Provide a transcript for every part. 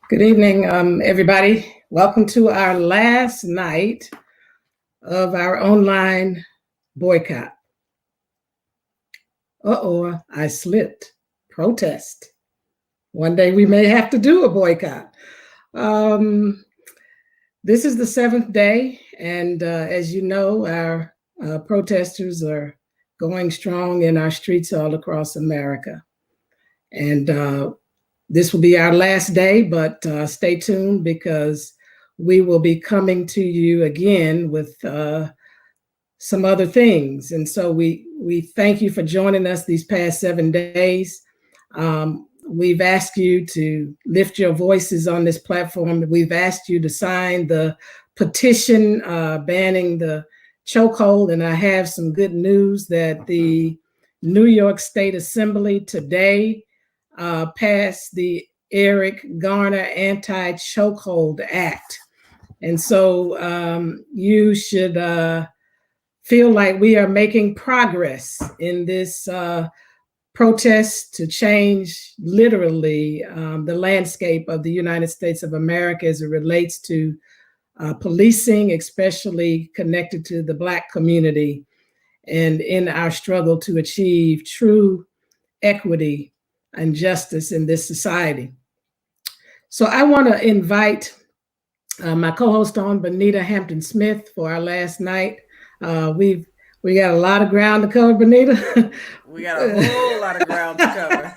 Good evening, everybody. Welcome to our last night of our online boycott. I slipped. Protest. One day we may have to do a boycott. Um, this is the seventh day, and as you know, our protesters are going strong in our streets all across America. And this will be our last day, but stay tuned because we will be coming to you again with some other things. And so we thank you for joining us these past 7 days. We've asked you to lift your voices on this platform. We've asked you to sign the petition banning the chokehold. And I have some good news that the New York State Assembly today passed the Eric Garner Anti-Chokehold Act. And so you should feel like we are making progress in this protest to change literally the landscape of the United States of America as it relates to policing, especially connected to the Black community, and in our struggle to achieve true equity and justice in this society. So I want to invite my co-host on, Bonita Hampton-Smith, for our last night. We got a lot of ground to cover, Bonita. We got a whole lot of ground to cover.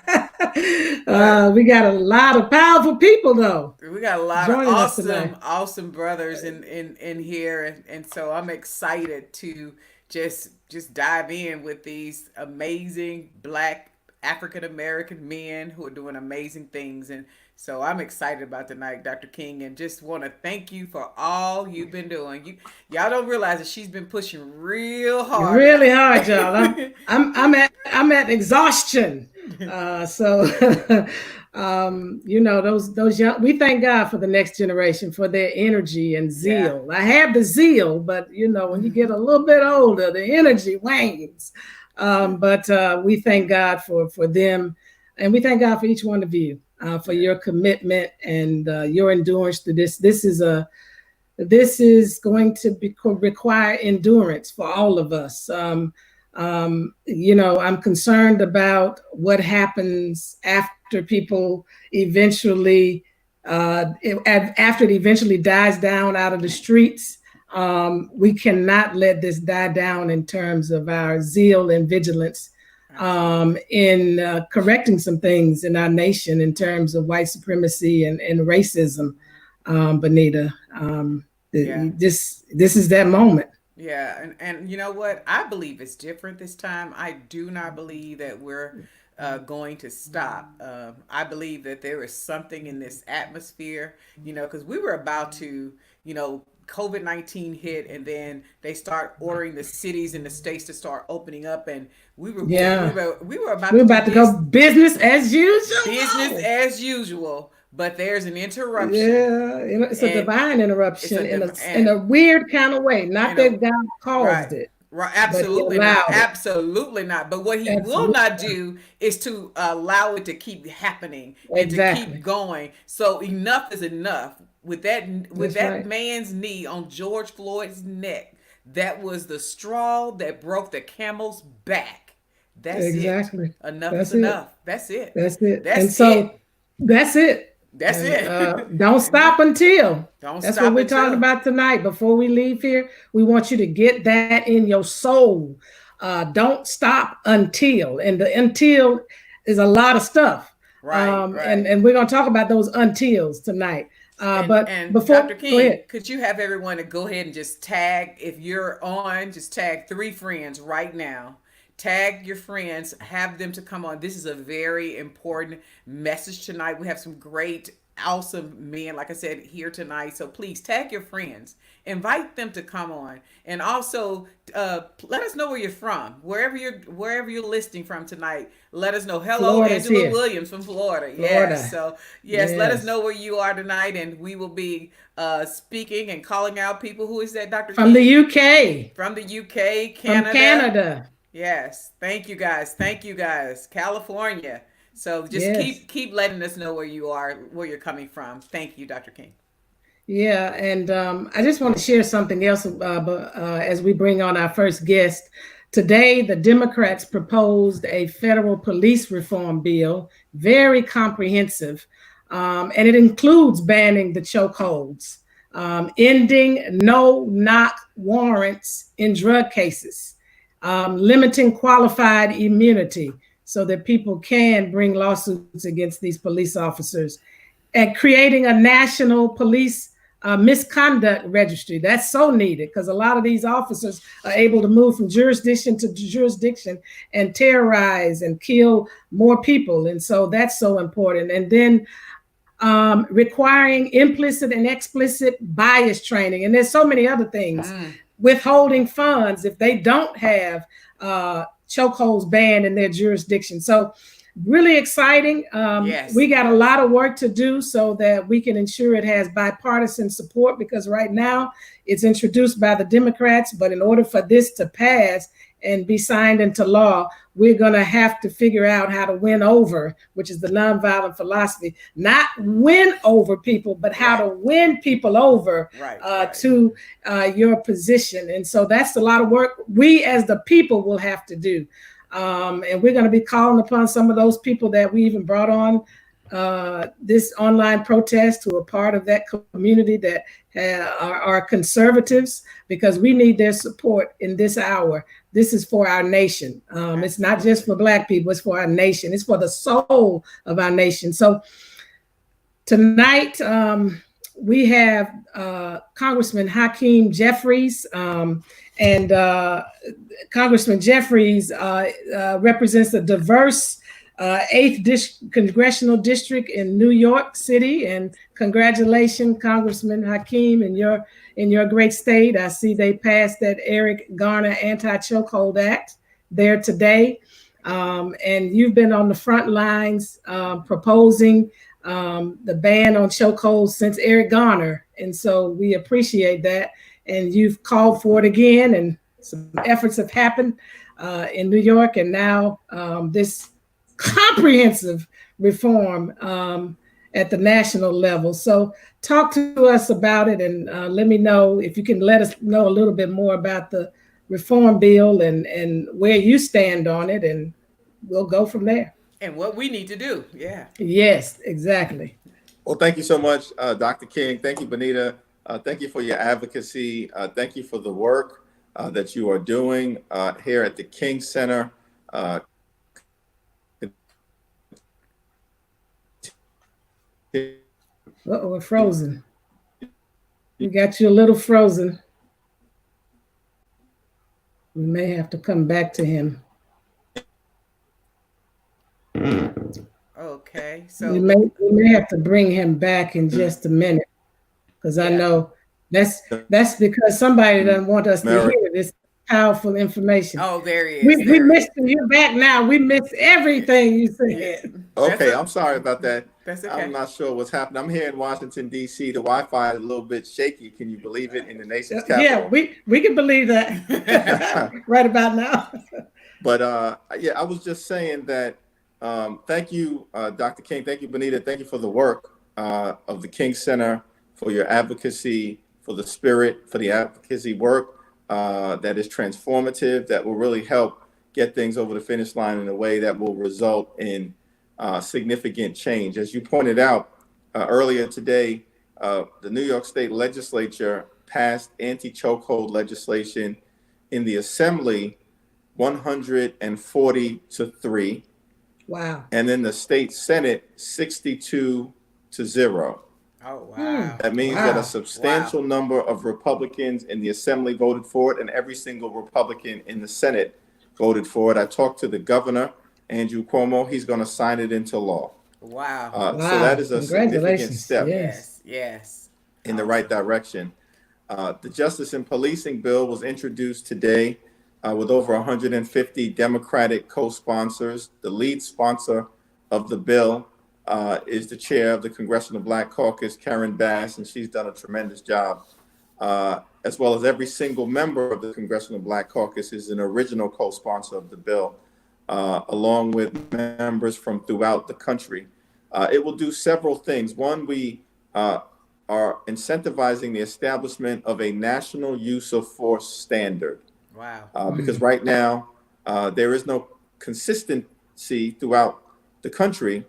We got a lot of powerful people, though. We got a lot of awesome brothers in here, and so I'm excited to just dive in with these amazing Black African American men who are doing amazing things. And so I'm excited about tonight, Dr. King, and just want to thank you for all you've been doing. Y'all don't realize that she's been pushing real hard. Really hard, y'all. I'm at exhaustion. You know, those young, we thank God for the next generation, for their energy and zeal. Yeah. I have the zeal, but you know, when you get a little bit older, the energy wanes. But we thank God for them, and we thank God for each one of you for your commitment and your endurance to this. This is going to require endurance for all of us. You know, I'm concerned about what happens after people eventually, after it eventually dies down out of the streets. We cannot let this die down in terms of our zeal and vigilance in correcting some things in our nation in terms of white supremacy and racism. Bonita, this is that moment. Yeah, and you know what? I believe it's different this time. I do not believe that we're going to stop. I believe that there is something in this atmosphere, you know, because we were about to, you know, COVID-19 hit, and then they start ordering the cities and the states to start opening up, and we were about to go business as usual. Business as usual. But there's an interruption. Yeah, it's a divine interruption in a weird kind of way. Not that God caused it. Right, absolutely not. Absolutely not. But what he will not do is to allow it to keep happening and to keep going. So enough is enough. With that man's knee on George Floyd's neck, that was the straw that broke the camel's back. That's it. Enough is enough. That's it. That's it. That's it. That's it. Don't stop until. That's what we're talking about tonight. Before we leave here, we want you to get that in your soul. Don't stop until. And the until is a lot of stuff. Right. And we're going to talk about those untils tonight. But before, Dr. King, could you have everyone to go ahead and just tag, if you're on, just tag 3 friends right now. Tag your friends, have them to come on. This is a very important message tonight. We have some great, awesome men, like I said, here tonight. So please tag your friends, invite them to come on, and also let us know where you're from, wherever you're listening from tonight. Let us know. Hello, Florida's Angela here. Williams from Florida. Yes. So yes, let us know where you are tonight, and we will be speaking and calling out people. Who is that, Dr. From the UK. From the UK, Canada. From Canada. Yes. Thank you guys. California. So just Yes. keep letting us know where you are, where you're coming from. Thank you, Dr. King. Yeah, and I just want to share something else as we bring on our first guest. Today, the Democrats proposed a federal police reform bill, very comprehensive, and it includes banning the chokeholds, ending no knock warrants in drug cases, limiting qualified immunity so that people can bring lawsuits against these police officers, and creating a national police misconduct registry. That's so needed because a lot of these officers are able to move from jurisdiction to jurisdiction and terrorize and kill more people. And so that's so important. And then requiring implicit and explicit bias training. And there's so many other things. Withholding funds if they don't have chokeholds banned in their jurisdiction. So really exciting. Yes. We got a lot of work to do so that we can ensure it has bipartisan support, because right now it's introduced by the Democrats, but in order for this to pass and be signed into law, we're going to have to figure out how to win over, which is the nonviolent philosophy, not win over people, but how to win people over to your position. And so that's a lot of work we as the people will have to do. And we're going to be calling upon some of those people that we even brought on this online protest, who are part of that community, that are conservatives, because we need their support in this hour. This is for our nation. It's not just for Black people, it's for our nation. It's for the soul of our nation. So tonight, we have Congressman Hakeem Jeffries, and Congressman Jeffries represents a diverse 8th Congressional District in New York City. And congratulations, Congressman Hakeem, in your great state. I see they passed that Eric Garner Anti-Chokehold Act there today. And you've been on the front lines proposing the ban on chokeholds since Eric Garner. And so we appreciate that. And you've called for it again, and some efforts have happened in New York, and now this comprehensive reform at the national level. So talk to us about it, and let me know if you can let us know a little bit more about the reform bill and where you stand on it, and we'll go from there. And what we need to do. Yeah. Yes, exactly. Well, thank you so much, Dr. King. Thank you, Benita. Thank you for your advocacy. Thank you for the work that you are doing here at the King Center. We're frozen. We got you a little frozen. We may have to come back to him. Okay. So we may have to bring him back in just a minute, because I know that's because somebody doesn't want us to hear this powerful information. Oh, there he is. We missed you. You're back now. We missed everything you said. Okay, I'm sorry about that. That's okay. I'm not sure what's happening. I'm here in Washington, D.C. The Wi-Fi is a little bit shaky. Can you believe it, in the nation's capital? Yeah, we can believe that right about now. But I was just saying that thank you, Dr. King. Thank you, Benita. Thank you for the work of the King Center, for your advocacy, for the spirit, for the advocacy work that is transformative, that will really help get things over the finish line in a way that will result in significant change. As you pointed out earlier today, the New York State Legislature passed anti-chokehold legislation in the Assembly 140-3. Wow. And then the state Senate 62-0. Oh, wow. That means that a substantial number of Republicans in the Assembly voted for it, and every single Republican in the Senate voted for it. I talked to the governor, Andrew Cuomo. He's going to sign it into law. Wow. So that is a significant step Yes. in the right direction. The Justice and Policing Bill was introduced today with over 150 Democratic co-sponsors. The lead sponsor of the bill is the chair of the Congressional Black Caucus, Karen Bass, and she's done a tremendous job. As well as every single member of the Congressional Black Caucus is an original co-sponsor of the bill. along with members from throughout the country. It will do several things. One, we are incentivizing the establishment of a national use of force standard. Wow. Because right now, there is no consistency throughout the country.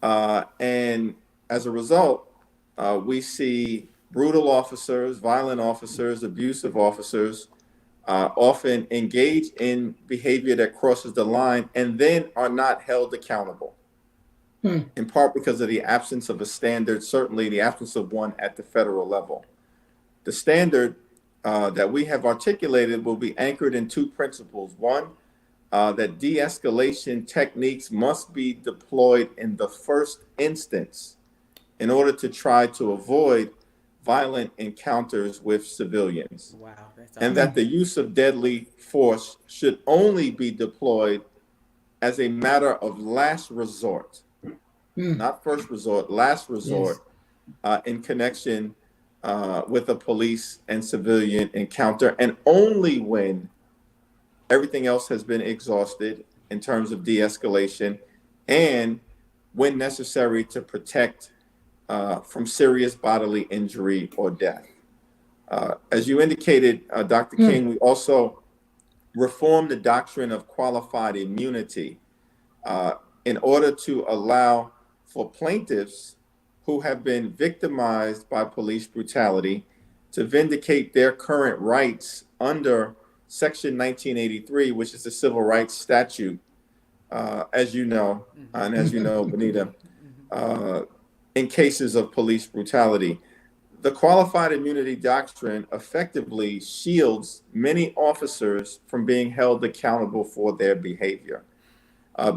And as a result, we see brutal officers, violent officers, abusive officers often engage in behavior that crosses the line and then are not held accountable, in part because of the absence of a standard, certainly the absence of one at the federal level. The standard that we have articulated will be anchored in two principles. One, that de-escalation techniques must be deployed in the first instance in order to try to avoid violent encounters with civilians. Wow. That's And awesome. that the use of deadly force should only be deployed as a matter of last resort, not first resort, last resort, in connection with a police and civilian encounter, and only when everything else has been exhausted in terms of de-escalation, and when necessary to protect from serious bodily injury or death. As you indicated, Dr. King, we also reformed the doctrine of qualified immunity in order to allow for plaintiffs who have been victimized by police brutality to vindicate their current rights under Section 1983, which is the Civil Rights Statute, as you know, and as you know, Benita, in cases of police brutality. The qualified immunity doctrine effectively shields many officers from being held accountable for their behavior.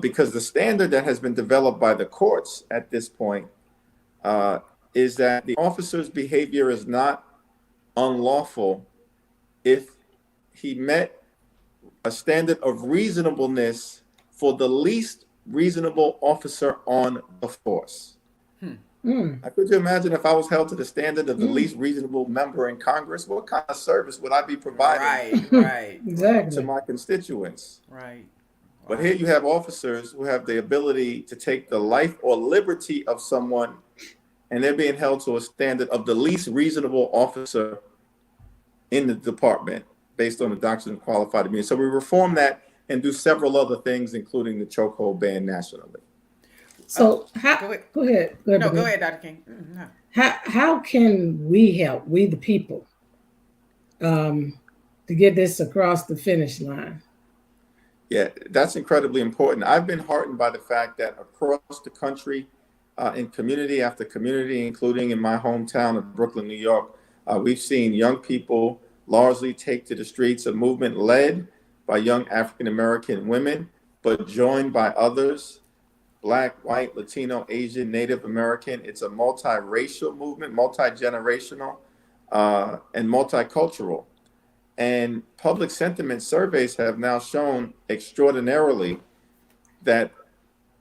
Because the standard that has been developed by the courts at this point is that the officer's behavior is not unlawful if he met a standard of reasonableness for the least reasonable officer on the force. Could you imagine if I was held to the standard of the least reasonable member in Congress? What kind of service would I be providing Right. Exactly. to my constituents? Right. But here you have officers who have the ability to take the life or liberty of someone, and they're being held to a standard of the least reasonable officer in the department based on the doctrine of qualified immunity. So we reform that and do several other things, including the chokehold ban nationally. So Go ahead. No, Benita. go ahead, Dr. King. No. How can we help, we the people, to get this across the finish line? Yeah, that's incredibly important. I've been heartened by the fact that across the country, in community after community, including in my hometown of Brooklyn, New York, we've seen young people largely take to the streets, a movement led by young African-American women, but joined by others, Black, white, Latino, Asian, Native American. It's a multiracial movement, multi-generational, and multicultural. And public sentiment surveys have now shown extraordinarily that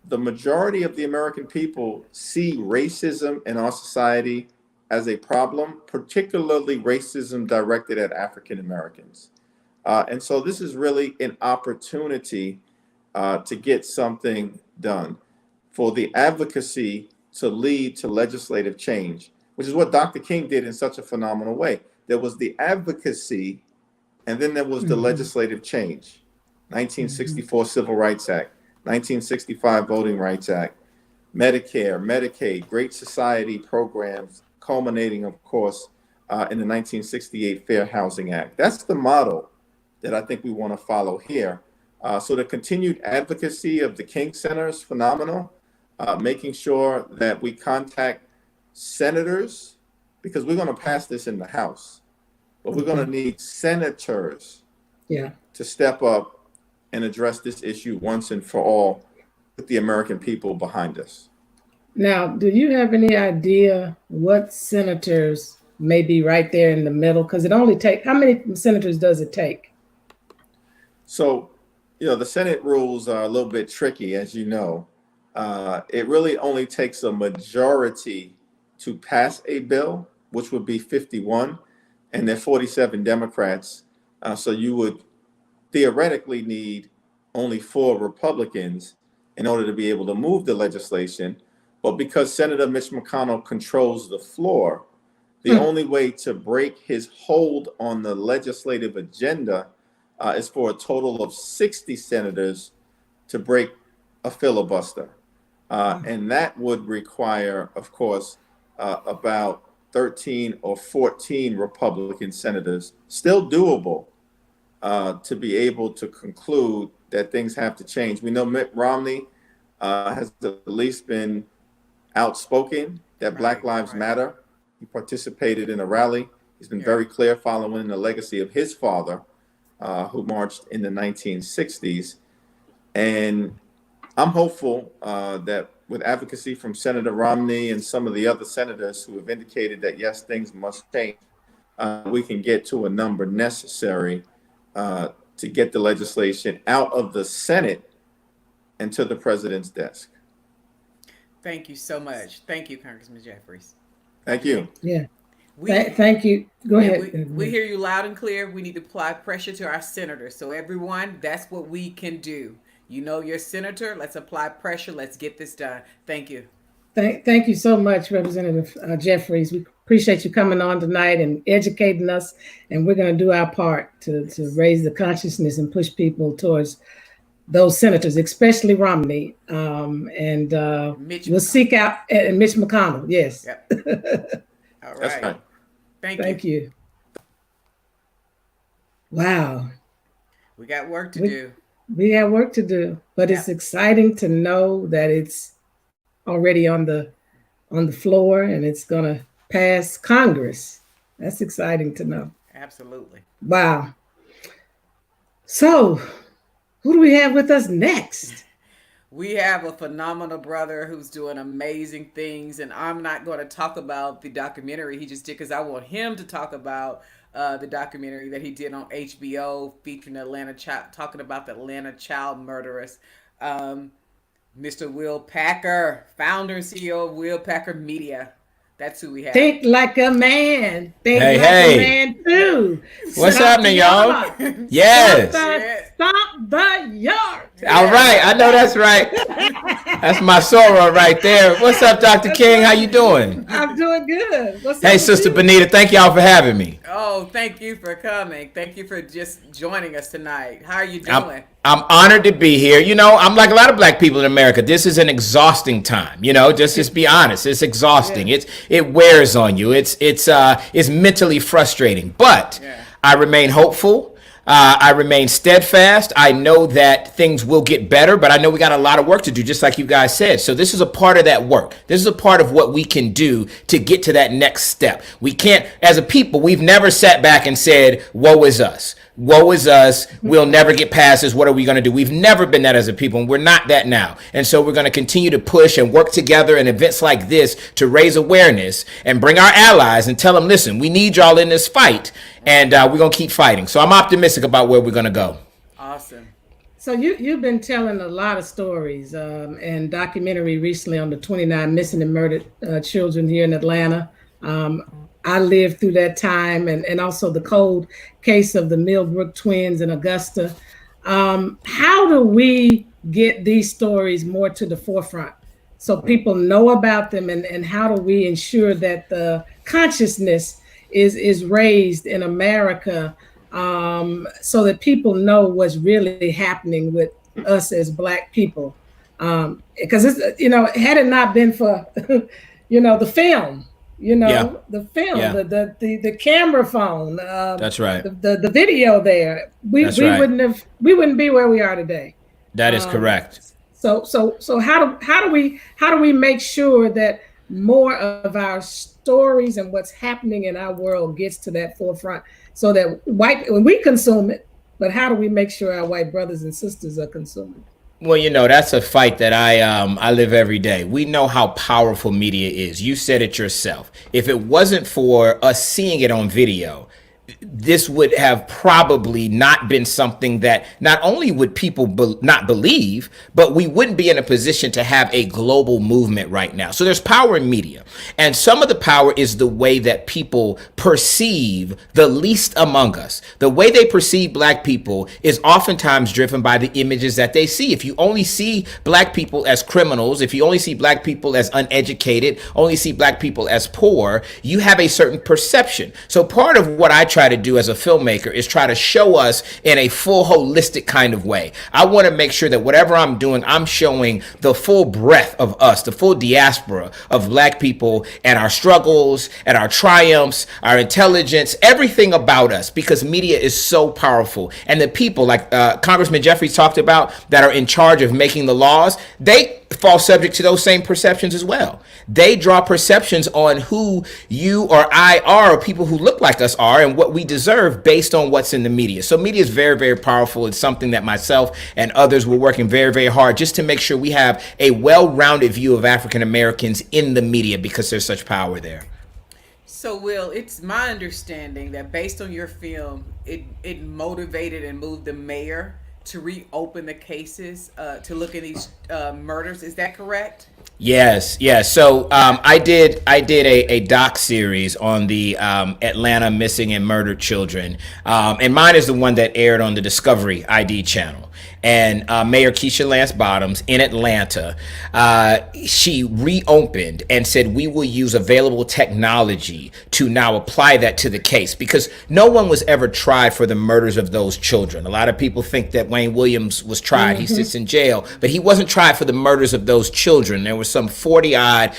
the majority of the American people see racism in our society as a problem, particularly racism directed at African Americans. And so this is really an opportunity to get something done, for the advocacy to lead to legislative change, which is what Dr. King did in such a phenomenal way. There was the advocacy, and then there was the legislative change. 1964 Civil Rights Act, 1965 Voting Rights Act, Medicare, Medicaid, Great Society programs, culminating, of course, in the 1968 Fair Housing Act. That's the model that I think we want to follow here. So the continued advocacy of the King Center is phenomenal. Making sure that we contact senators, because we're going to pass this in the House, but we're going to need senators to step up and address this issue once and for all, with the American people behind us. Now, do you have any idea what senators may be right there in the middle? Because it only takes, how many senators does it take? So, the Senate rules are a little bit tricky, as you know. It really only takes a majority to pass a bill, which would be 51, and there are 47 Democrats. So you would theoretically need only 4 Republicans in order to be able to move the legislation. But because Senator Mitch McConnell controls the floor, the only way to break his hold on the legislative agenda is for a total of 60 senators to break a filibuster. And that would require, of course, about 13 or 14 Republican senators, still doable, to be able to conclude that things have to change. We know Mitt Romney has at least been outspoken that Black Lives Matter. He participated in a rally. He's been very clear following the legacy of his father, who marched in the 1960s. And I'm hopeful that with advocacy from Senator Romney and some of the other senators who have indicated that, yes, things must change, we can get to a number necessary to get the legislation out of the Senate and to the president's desk. Thank you so much. Thank you, Congressman Jeffries. Thank you. Yeah. Thank you. Go ahead. We hear you loud and clear. We need to apply pressure to our senators. So everyone, that's what we can do. You know your senator. Let's apply pressure. Let's get this done. Thank you. Thank you so much, Representative Jeffries. We appreciate you coming on tonight and educating us. And we're going to do our part to raise the consciousness and push people towards those senators, especially Romney. And we'll seek out and Mitch McConnell. Yes. Yep. All right. That's right. Thank you. Wow. We got work to do. We have work to do, but it's exciting to know that it's already on the floor and it's going to pass Congress. That's exciting to know. Absolutely. Wow. So, who do we have with us next? We have a phenomenal brother who's doing amazing things, and I'm not going to talk about the documentary he just did because I want him to talk about the documentary that he did on HBO featuring the Atlanta child, talking about the Atlanta child murderers. Mr. Will Packer, founder and CEO of Will Packer Media. That's who we have. Think like a man. Think Hey, like hey. a man too. What's Stop happening, the y'all? yard. Yes. Stop the yard. All right. I know that's right. That's my soror right there. What's up, Dr. King? How you doing? I'm doing good. What's Hey, up Sister with you? Benita. Thank y'all for having me. Oh, thank you for coming. Thank you for just joining us tonight. How are you doing? I'm honored to be here. You know, I'm like a lot of black people in America. This is an exhausting time. You know, just be honest. It's exhausting. Yeah. It wears on you. It's mentally frustrating. But I remain hopeful. I remain steadfast. I know that things will get better, but I know we got a lot of work to do, just like you guys said. So this is a part of that work. This is a part of what we can do to get to that next step. We can't, as a people, we've never sat back and said, woe is us. Woe is us. We'll never get past this. What are we going to do? We've never been that as a people, and we're not that now. And so we're going to continue to push and work together in events like this to raise awareness and bring our allies and tell them, listen, we need y'all in this fight, and we're going to keep fighting. So I'm optimistic about where we're going to go. Awesome. So you've been telling a lot of stories and documentary recently on the 29 missing and murdered children here in Atlanta. I lived through that time and also the cold case of the Millbrook twins in Augusta. How do we get these stories more to the forefront so people know about them, and how do we ensure that the consciousness is raised in America so that people know what's really happening with us as Black people? Because it's, had it not been for the film, the film, the camera phone, That's right. the video there, we wouldn't be where we are today. That is correct. So how do we make sure that more of our stories and what's happening in our world gets to that forefront, so that when we consume it, but how do we make sure our white brothers and sisters are consuming? Well, that's a fight that I live every day. We know how powerful media is. You said it yourself. If it wasn't for us seeing it on video, this would have probably not been something that not only would people not believe, but we wouldn't be in a position to have a global movement right now. So there's power in media. And some of the power is the way that people perceive the least among us. The way they perceive black people is oftentimes driven by the images that they see. If you only see black people as criminals, if you only see black people as uneducated, only see black people as poor, you have a certain perception. So part of what I try to do as a filmmaker is try to show us in a full holistic kind of way. I want to make sure that whatever I'm doing, I'm showing the full breadth of us, the full diaspora of black people and our struggles and our triumphs, our intelligence, everything about us, because media is so powerful. And the people like Congressman Jeffries talked about that are in charge of making the laws, they fall subject to those same perceptions as well. They draw perceptions on who you or I are, or people who look like us are, and what we deserve based on what's in the media. So media is very, very powerful. It's something that myself and others were working very, very hard just to make sure we have a well-rounded view of African Americans in the media, because there's such power there. So, Will, it's my understanding that based on your film, it motivated and moved the mayor to reopen the cases, to look at these murders. Is that correct? Yes. So I did a doc series on the Atlanta missing and murdered children, and mine is the one that aired on the Discovery ID channel. And Mayor Keisha Lance Bottoms in Atlanta, she reopened and said, we will use available technology to now apply that to the case, because no one was ever tried for the murders of those children. A lot of people think that Wayne Williams was tried. He sits in jail, but he wasn't tried for the murders of those children. There were some 40-odd,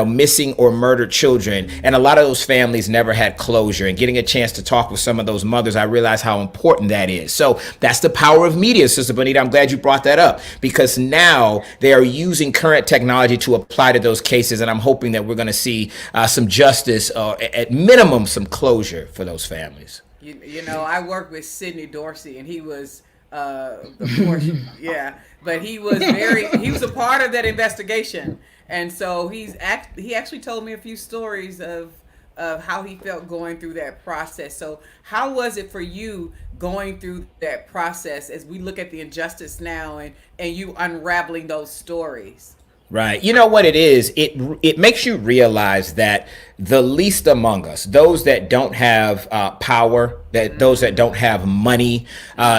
missing or murdered children. And a lot of those families never had closure. And getting a chance to talk with some of those mothers, I realized how important that is. So that's the power of media, Sister Bonita. I'm glad you brought that up, because now they are using current technology to apply to those cases. And I'm hoping that we're going to see some justice, or at minimum, some closure for those families. I worked with Sidney Dorsey, and he was, of course, yeah, but he was he was a part of that investigation. And so he actually told me a few stories of how he felt going through that process. So how was it for you going through that process as we look at the injustice now and you unraveling those stories? Right. You know what it is? It makes you realize that the least among us, those that don't have power, those that don't have money,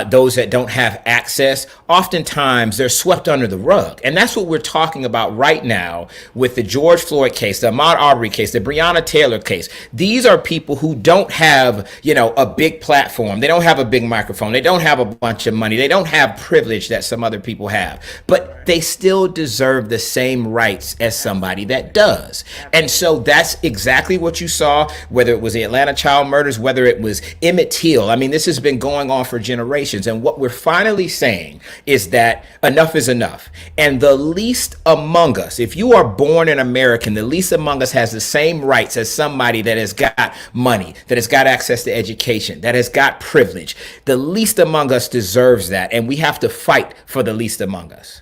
those that don't have access, oftentimes they're swept under the rug. And that's what we're talking about right now with the George Floyd case, the Ahmaud Arbery case, the Breonna Taylor case. These are people who don't have, a big platform. They don't have a big microphone. They don't have a bunch of money. They don't have privilege that some other people have. But they still deserve the same rights as somebody that does. And so that's exactly what you saw, whether it was the Atlanta child murders, whether it was Emmett Till. I mean, this has been going on for generations. And what we're finally saying is that enough is enough. And the least among us, if you are born an American, the least among us has the same rights as somebody that has got money, that has got access to education, that has got privilege. The least among us deserves that. And we have to fight for the least among us.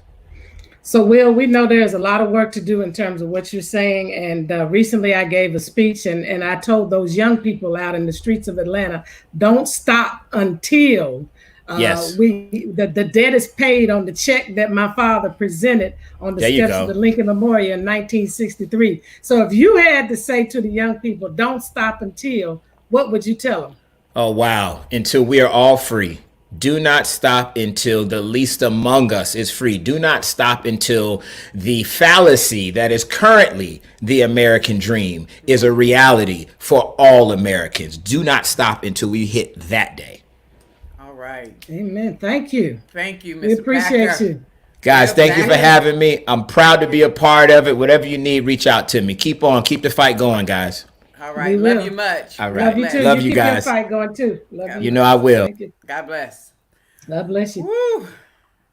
So, Will, we know there's a lot of work to do in terms of what you're saying. And recently I gave a speech and I told those young people out in the streets of Atlanta, don't stop until the debt is paid on the check that my father presented on the steps of the Lincoln Memorial in 1963. So if you had to say to the young people, don't stop until, what would you tell them? Oh, wow. Until we are all free. Do not stop until the least among us is free. Do not stop until the fallacy that is currently the American dream is a reality for all Americans. Do not stop until we hit that day. All right. Amen. Thank you. Thank you, Mr. We appreciate Packer. you. Guys, thank you for having me. I'm proud to be a part of it. Whatever you need, reach out to me. Keep on. Keep the fight going, guys. All right. Love you much. All right. Love you too. Love you keep guys. Your fight going too. Love you know I will. God bless. God bless you. Woo.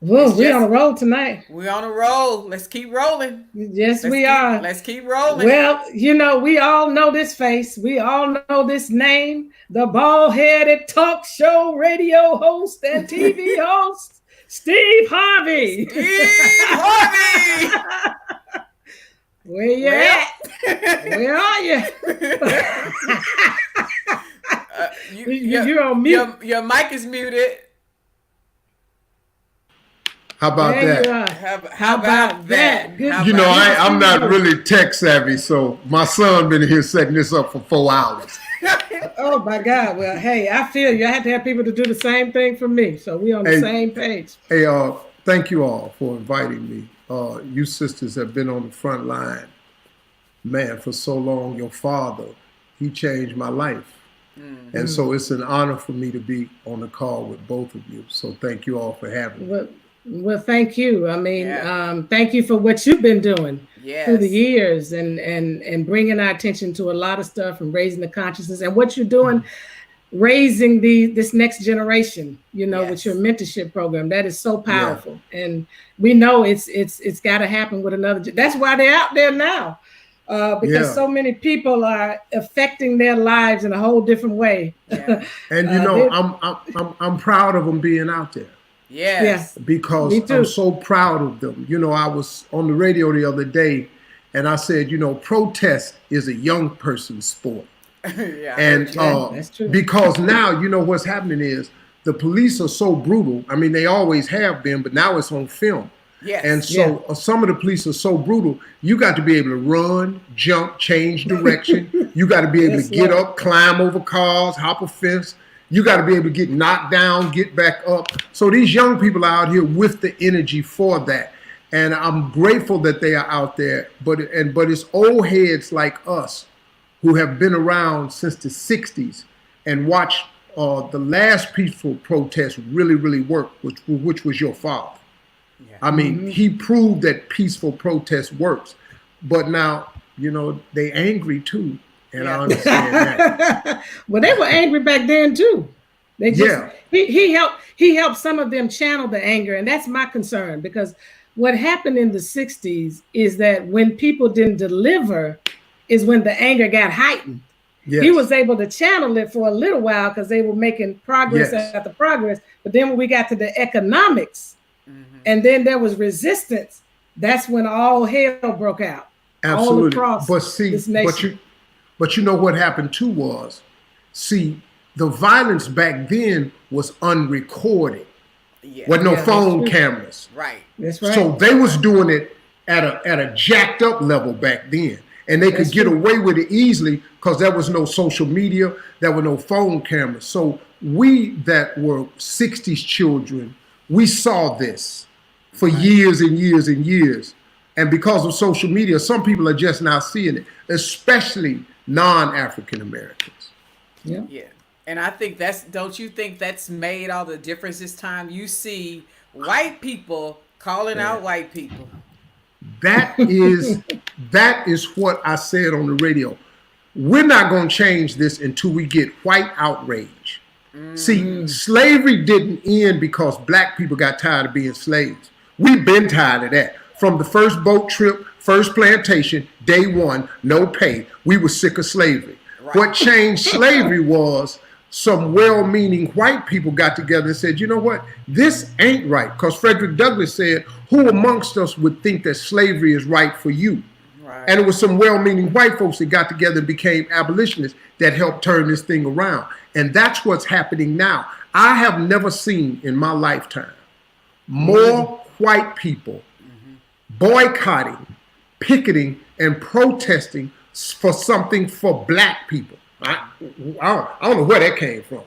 We're on a roll tonight. We're on a roll. Let's keep rolling. Yes, we are. Let's keep rolling. Well, we all know this face. We all know this name. The bald-headed talk show radio host and TV host, Steve Harvey. Steve Harvey. Where you at? Where are you? you're on mute. Your mic is muted. How about There that? you are. How about that? Good. How You know, about I'm not really tech savvy, so my son been here setting this up for 4 hours. Oh my God. Well, hey, I feel you. I had to have people to do the same thing for me. So we on the Hey. same page. Hey, thank you all for inviting me. You sisters have been on the front line, man, for so long. Your father, he changed my life. And so it's an honor for me to be on the call with both of you. So thank you all for having me. Well, thank you. I mean, Yeah. thank you for what you've been doing through the Yes. years and bringing our attention to a lot of stuff and raising the consciousness and what you're doing, raising this next generation, you know, with your mentorship program. That is so powerful. And we know it's got to happen with another. That's why they're out there now. Because so many people are affecting their lives in a whole different way. Yeah. And you know, I'm proud of them being out there. Yes. Because I'm so proud of them. You know, I was on the radio the other day and I said, you know, protest is a young person's sport. Yeah. And that's true. because now, you know, what's happening is the police are so brutal. I mean, they always have been, but now it's on film. Yes. And so some of the police are so brutal, you got to be able to run, jump, change direction. You got to be able to get up, climb over cars, hop a fence. You got to be able to get knocked down, get back up. So these young people are out here with the energy for that. And I'm grateful that they are out there. But it's old heads like us who have been around since the 60s and watched the last peaceful protest really, really work, which was your father. Yeah. I mean, he proved that peaceful protest works. But now, you know, they angry too. And I understand that. Well, they were angry back then too. They just he helped some of them channel the anger, and that's my concern, because what happened in the 60s is that when people didn't deliver is when the anger got heightened. Yes. He was able to channel it for a little while because they were making progress after progress. But then when we got to the economics and then there was resistance, that's when all hell broke out. Absolutely. All across this nation. But you know what happened too was, see, the violence back then was unrecorded. Yeah. With no phone cameras. Right. That's right. So they was doing it at a jacked up level back then. And they could get away with it easily because there was no social media, there were no phone cameras. So we that were 60s children, we saw this for years and years and years. And because of social media, some people are just now seeing it, especially non-African Americans. Yeah. And I think don't you think that's made all the difference this time? You see white people calling out white people. That is what I said on the radio. We're not going to change this until we get white outrage. See, slavery didn't end because black people got tired of being slaves. We've been tired of that. From the first boat trip, first plantation, day one, no pay. We were sick of slavery. Right. What changed slavery was some well-meaning white people got together and said, you know what, this ain't right. Because Frederick Douglass said, who amongst us would think that slavery is right for you? Right. And it was some well-meaning white folks that got together and became abolitionists that helped turn this thing around. And that's what's happening now. I have never seen in my lifetime more white people boycotting, picketing, and protesting for something for black people. I don't know where that came from,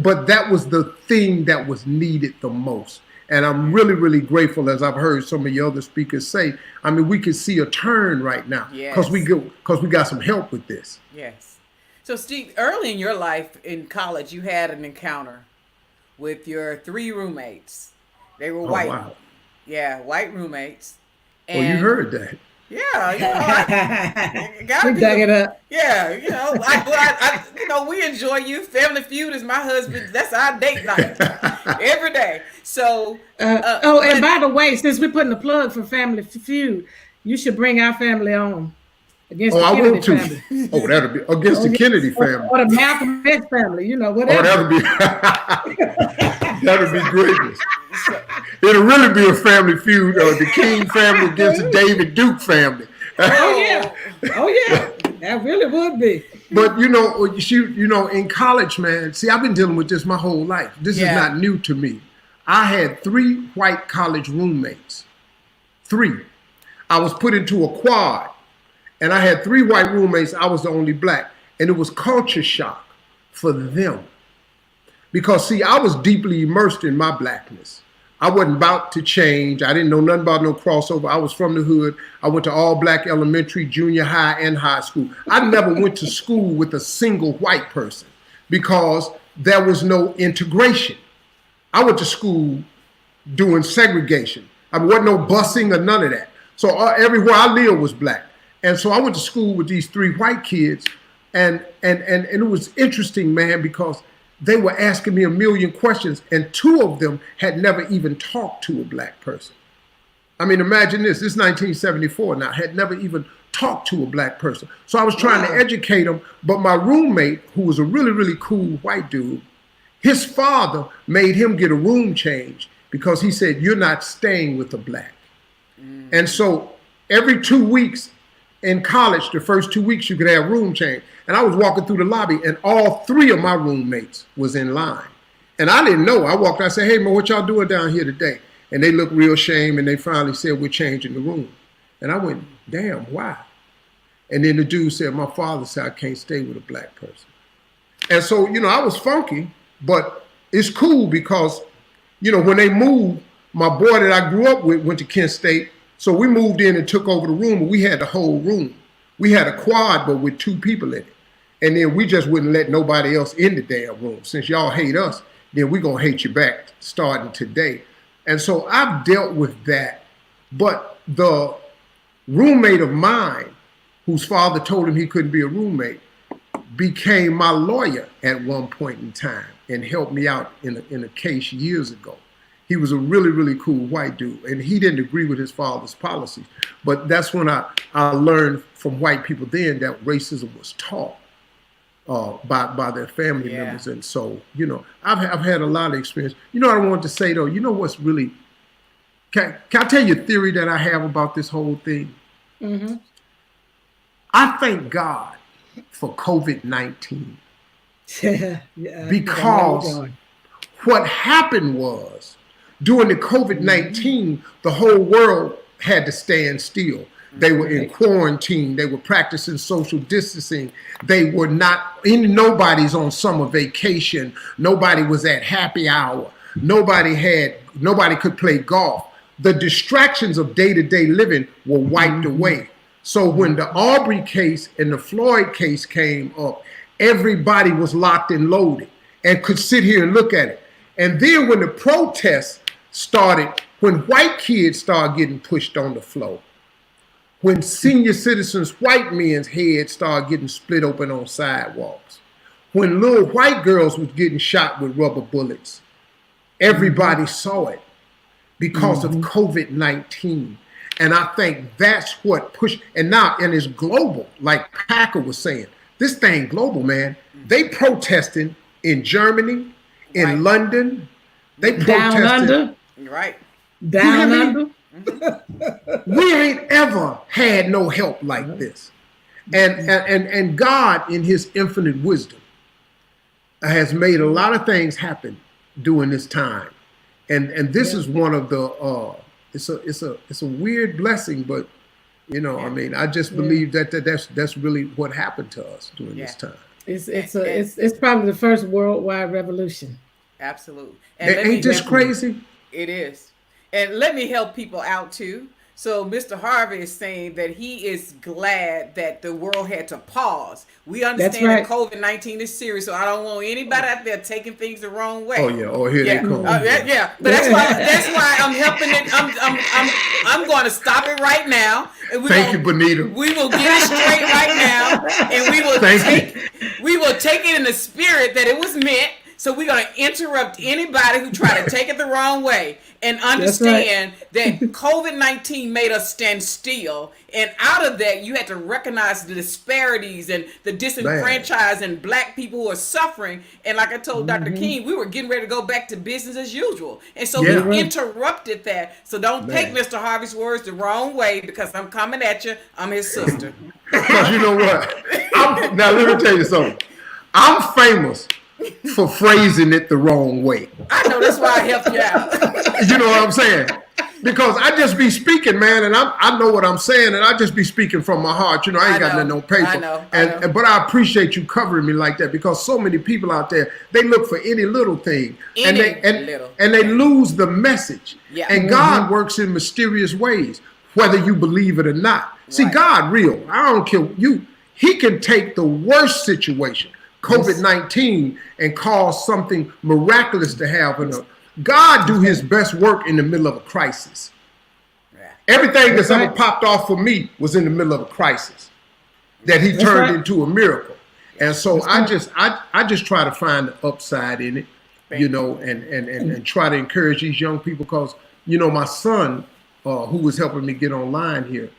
but that was the thing that was needed the most. And I'm really, really grateful, as I've heard some of your other speakers say. I mean, we can see a turn right now because we got some help with this. Yes. So, Steve, early in your life in college, you had an encounter with your 3 roommates. They were white. Wow. Yeah, white roommates. And you heard that. Yeah, you know, dug it up. Yeah, you know, I you know, we enjoy you. Family Feud is my husband. That's our date night every day. So, and by the way, since we're putting a plug for Family Feud, you should bring our family on against the Kennedy family. Oh, that'll be against the Kennedy family or the Malcolm X family. You know, whatever. That'll be greatness. It'll really be a family feud, the King family against the David Duke family. Oh yeah, that really would be. But in college, man. See, I've been dealing with this my whole life. This is not new to me. I had 3 white college roommates. 3. I was put into a quad, and I had 3 white roommates. I was the only black, and it was culture shock for them because, see, I was deeply immersed in my blackness. I wasn't about to change. I didn't know nothing about no crossover. I was from the hood. I went to all black elementary, junior high, and high school. I never went to school with a single white person because there was no integration. I went to school doing segregation. I mean, wasn't no busing or none of that. So everywhere I lived was black. And so I went to school with these 3 white kids. And it was interesting, man, because they were asking me a million questions, and 2 of them had never even talked to a black person. I mean, imagine this. This is 1974 now. Had never even talked to a black person. So I was trying to educate them. But my roommate, who was a really, really cool white dude, his father made him get a room change because he said, you're not staying with a black. And so every 2 weeks in college, the first 2 weeks, you could have room change. And I was walking through the lobby, and all 3 of my roommates was in line. And I didn't know. I walked out and said, hey, man, what y'all doing down here today? And they looked real shame, and they finally said, we're changing the room. And I went, damn, why? And then the dude said, my father said I can't stay with a black person. And so, I was funky, but it's cool because, when they moved, my boy that I grew up with went to Kent State. So we moved in and took over the room, and we had the whole room. We had a quad, but with 2 people in it. And then we just wouldn't let nobody else in the damn room. Since y'all hate us, then we're going to hate you back starting today. And so I've dealt with that. But the roommate of mine, whose father told him he couldn't be a roommate, became my lawyer at one point in time and helped me out in a case years ago. He was a really, really cool white dude, and he didn't agree with his father's policies. But that's when I learned from white people then that racism was taught by their family members. And so, I've had a lot of experience. What I wanted to say, though, what's really, can I tell you a theory that I have about this whole thing? Mm-hmm. I thank God for COVID-19. Because what happened was, during the COVID-19, the whole world had to stand still. They were in quarantine. They were practicing social distancing. They were nobody's on summer vacation. Nobody was at happy hour. Nobody could play golf. The distractions of day-to-day living were wiped away. So when the Aubrey case and the Floyd case came up, everybody was locked and loaded and could sit here and look at it. And then when the protests started, when white kids started getting pushed on the floor, when senior citizens, white men's heads started getting split open on sidewalks, when little white girls was getting shot with rubber bullets, everybody saw it because of COVID-19. And I think that's what pushed, and it's global, like Packer was saying. This thing global, man. They protesting in Germany, in London. They protesting. Down under. Right. Down under. We ain't ever had no help like this. And God, in his infinite wisdom, has made a lot of things happen during this time. And this is one of the it's a weird blessing, but I mean, I just believe that's really what happened to us during this time. It's probably the first worldwide revolution. Absolutely. Ain't this crazy? It is. And let me help people out too. So Mr. Harvey is saying that he is glad that the world had to pause. We understand that COVID-19 is serious, so I don't want anybody out there taking things the wrong way. Oh yeah, here they come. But that's why I'm helping it. I'm going to stop it right now. Thank you, Bonita. We will get it straight right now, and we will take it in the spirit that it was meant. So we're going to interrupt anybody who try to take it the wrong way and understand that COVID-19 made us stand still. And out of that, you had to recognize the disparities and the disenfranchised and black people who are suffering. And like I told Dr. King, we were getting ready to go back to business as usual. And so we interrupted that. So don't take Mr. Harvey's words the wrong way because I'm coming at you. I'm his sister. Because you know what? Now let me tell you something. I'm famous for phrasing it the wrong way. I know, that's why I helped you out. You know what I'm saying? Because I just be speaking, man, and I know what I'm saying, and I just be speaking from my heart. You know, I ain't got nothing on paper. I know. But I appreciate you covering me like that, because so many people out there, they look for any little thing, and they lose the message. Yeah. And God works in mysterious ways, whether you believe it or not. See, God real. I don't care you. He can take the worst situation, COVID-19, and cause something miraculous to happen. God do his best work in the middle of a crisis. Everything that's ever popped off for me was in the middle of a crisis that he turned into a miracle. And so I just try to find the upside in it, you know, and try to encourage these young people, because, you know, my son, who was helping me get online here,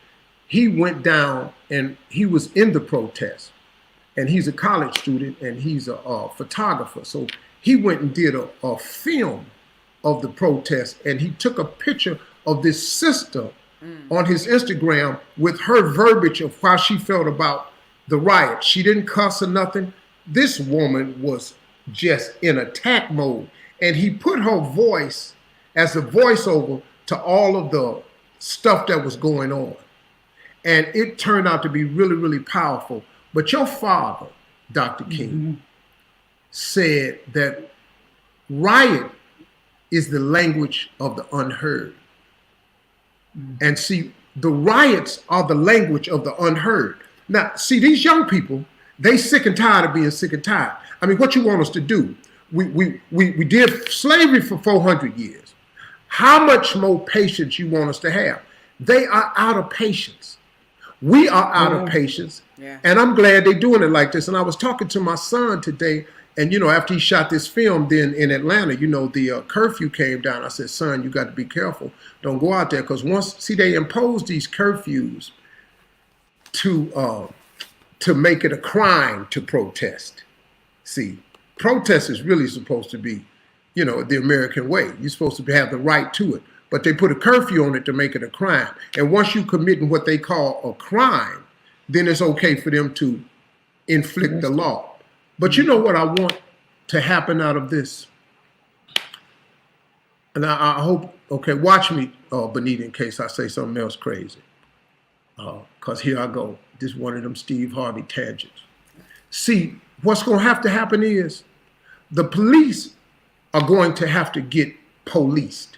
he went down and he was in the protest, and he's a college student and he's a photographer. So he went and did a film of the protest, and he took a picture of this sister on his Instagram with her verbiage of how she felt about the riot. She didn't cuss or nothing. This woman was just in attack mode, and he put her voice as a voiceover to all of the stuff that was going on. And it turned out to be really, really powerful. But your father, Dr. King, said that riot is the language of the unheard. And see, the riots are the language of the unheard. Now, see, these young people, they sick and tired of being sick and tired. I mean, what you want us to do? We did slavery for 400 years. How much more patience you want us to have? They are out of patience. We are out of patience. Yeah. And I'm glad they're doing it like this. And I was talking to my son today, and, you know, after he shot this film, then in Atlanta, you know, the curfew came down. I said, son, you got to be careful. Don't go out there. Because they imposed these curfews to make it a crime to protest. See, protest is really supposed to be, you know, the American way. You're supposed to have the right to it. But they put a curfew on it to make it a crime. And once you commit what they call a crime, then it's okay for them to inflict the law. But you know what I want to happen out of this? And I hope, okay, watch me, Benita, in case I say something else crazy. Because here I go. This is one of them Steve Harvey tangents. See, what's going to happen is the police are going to have to get policed.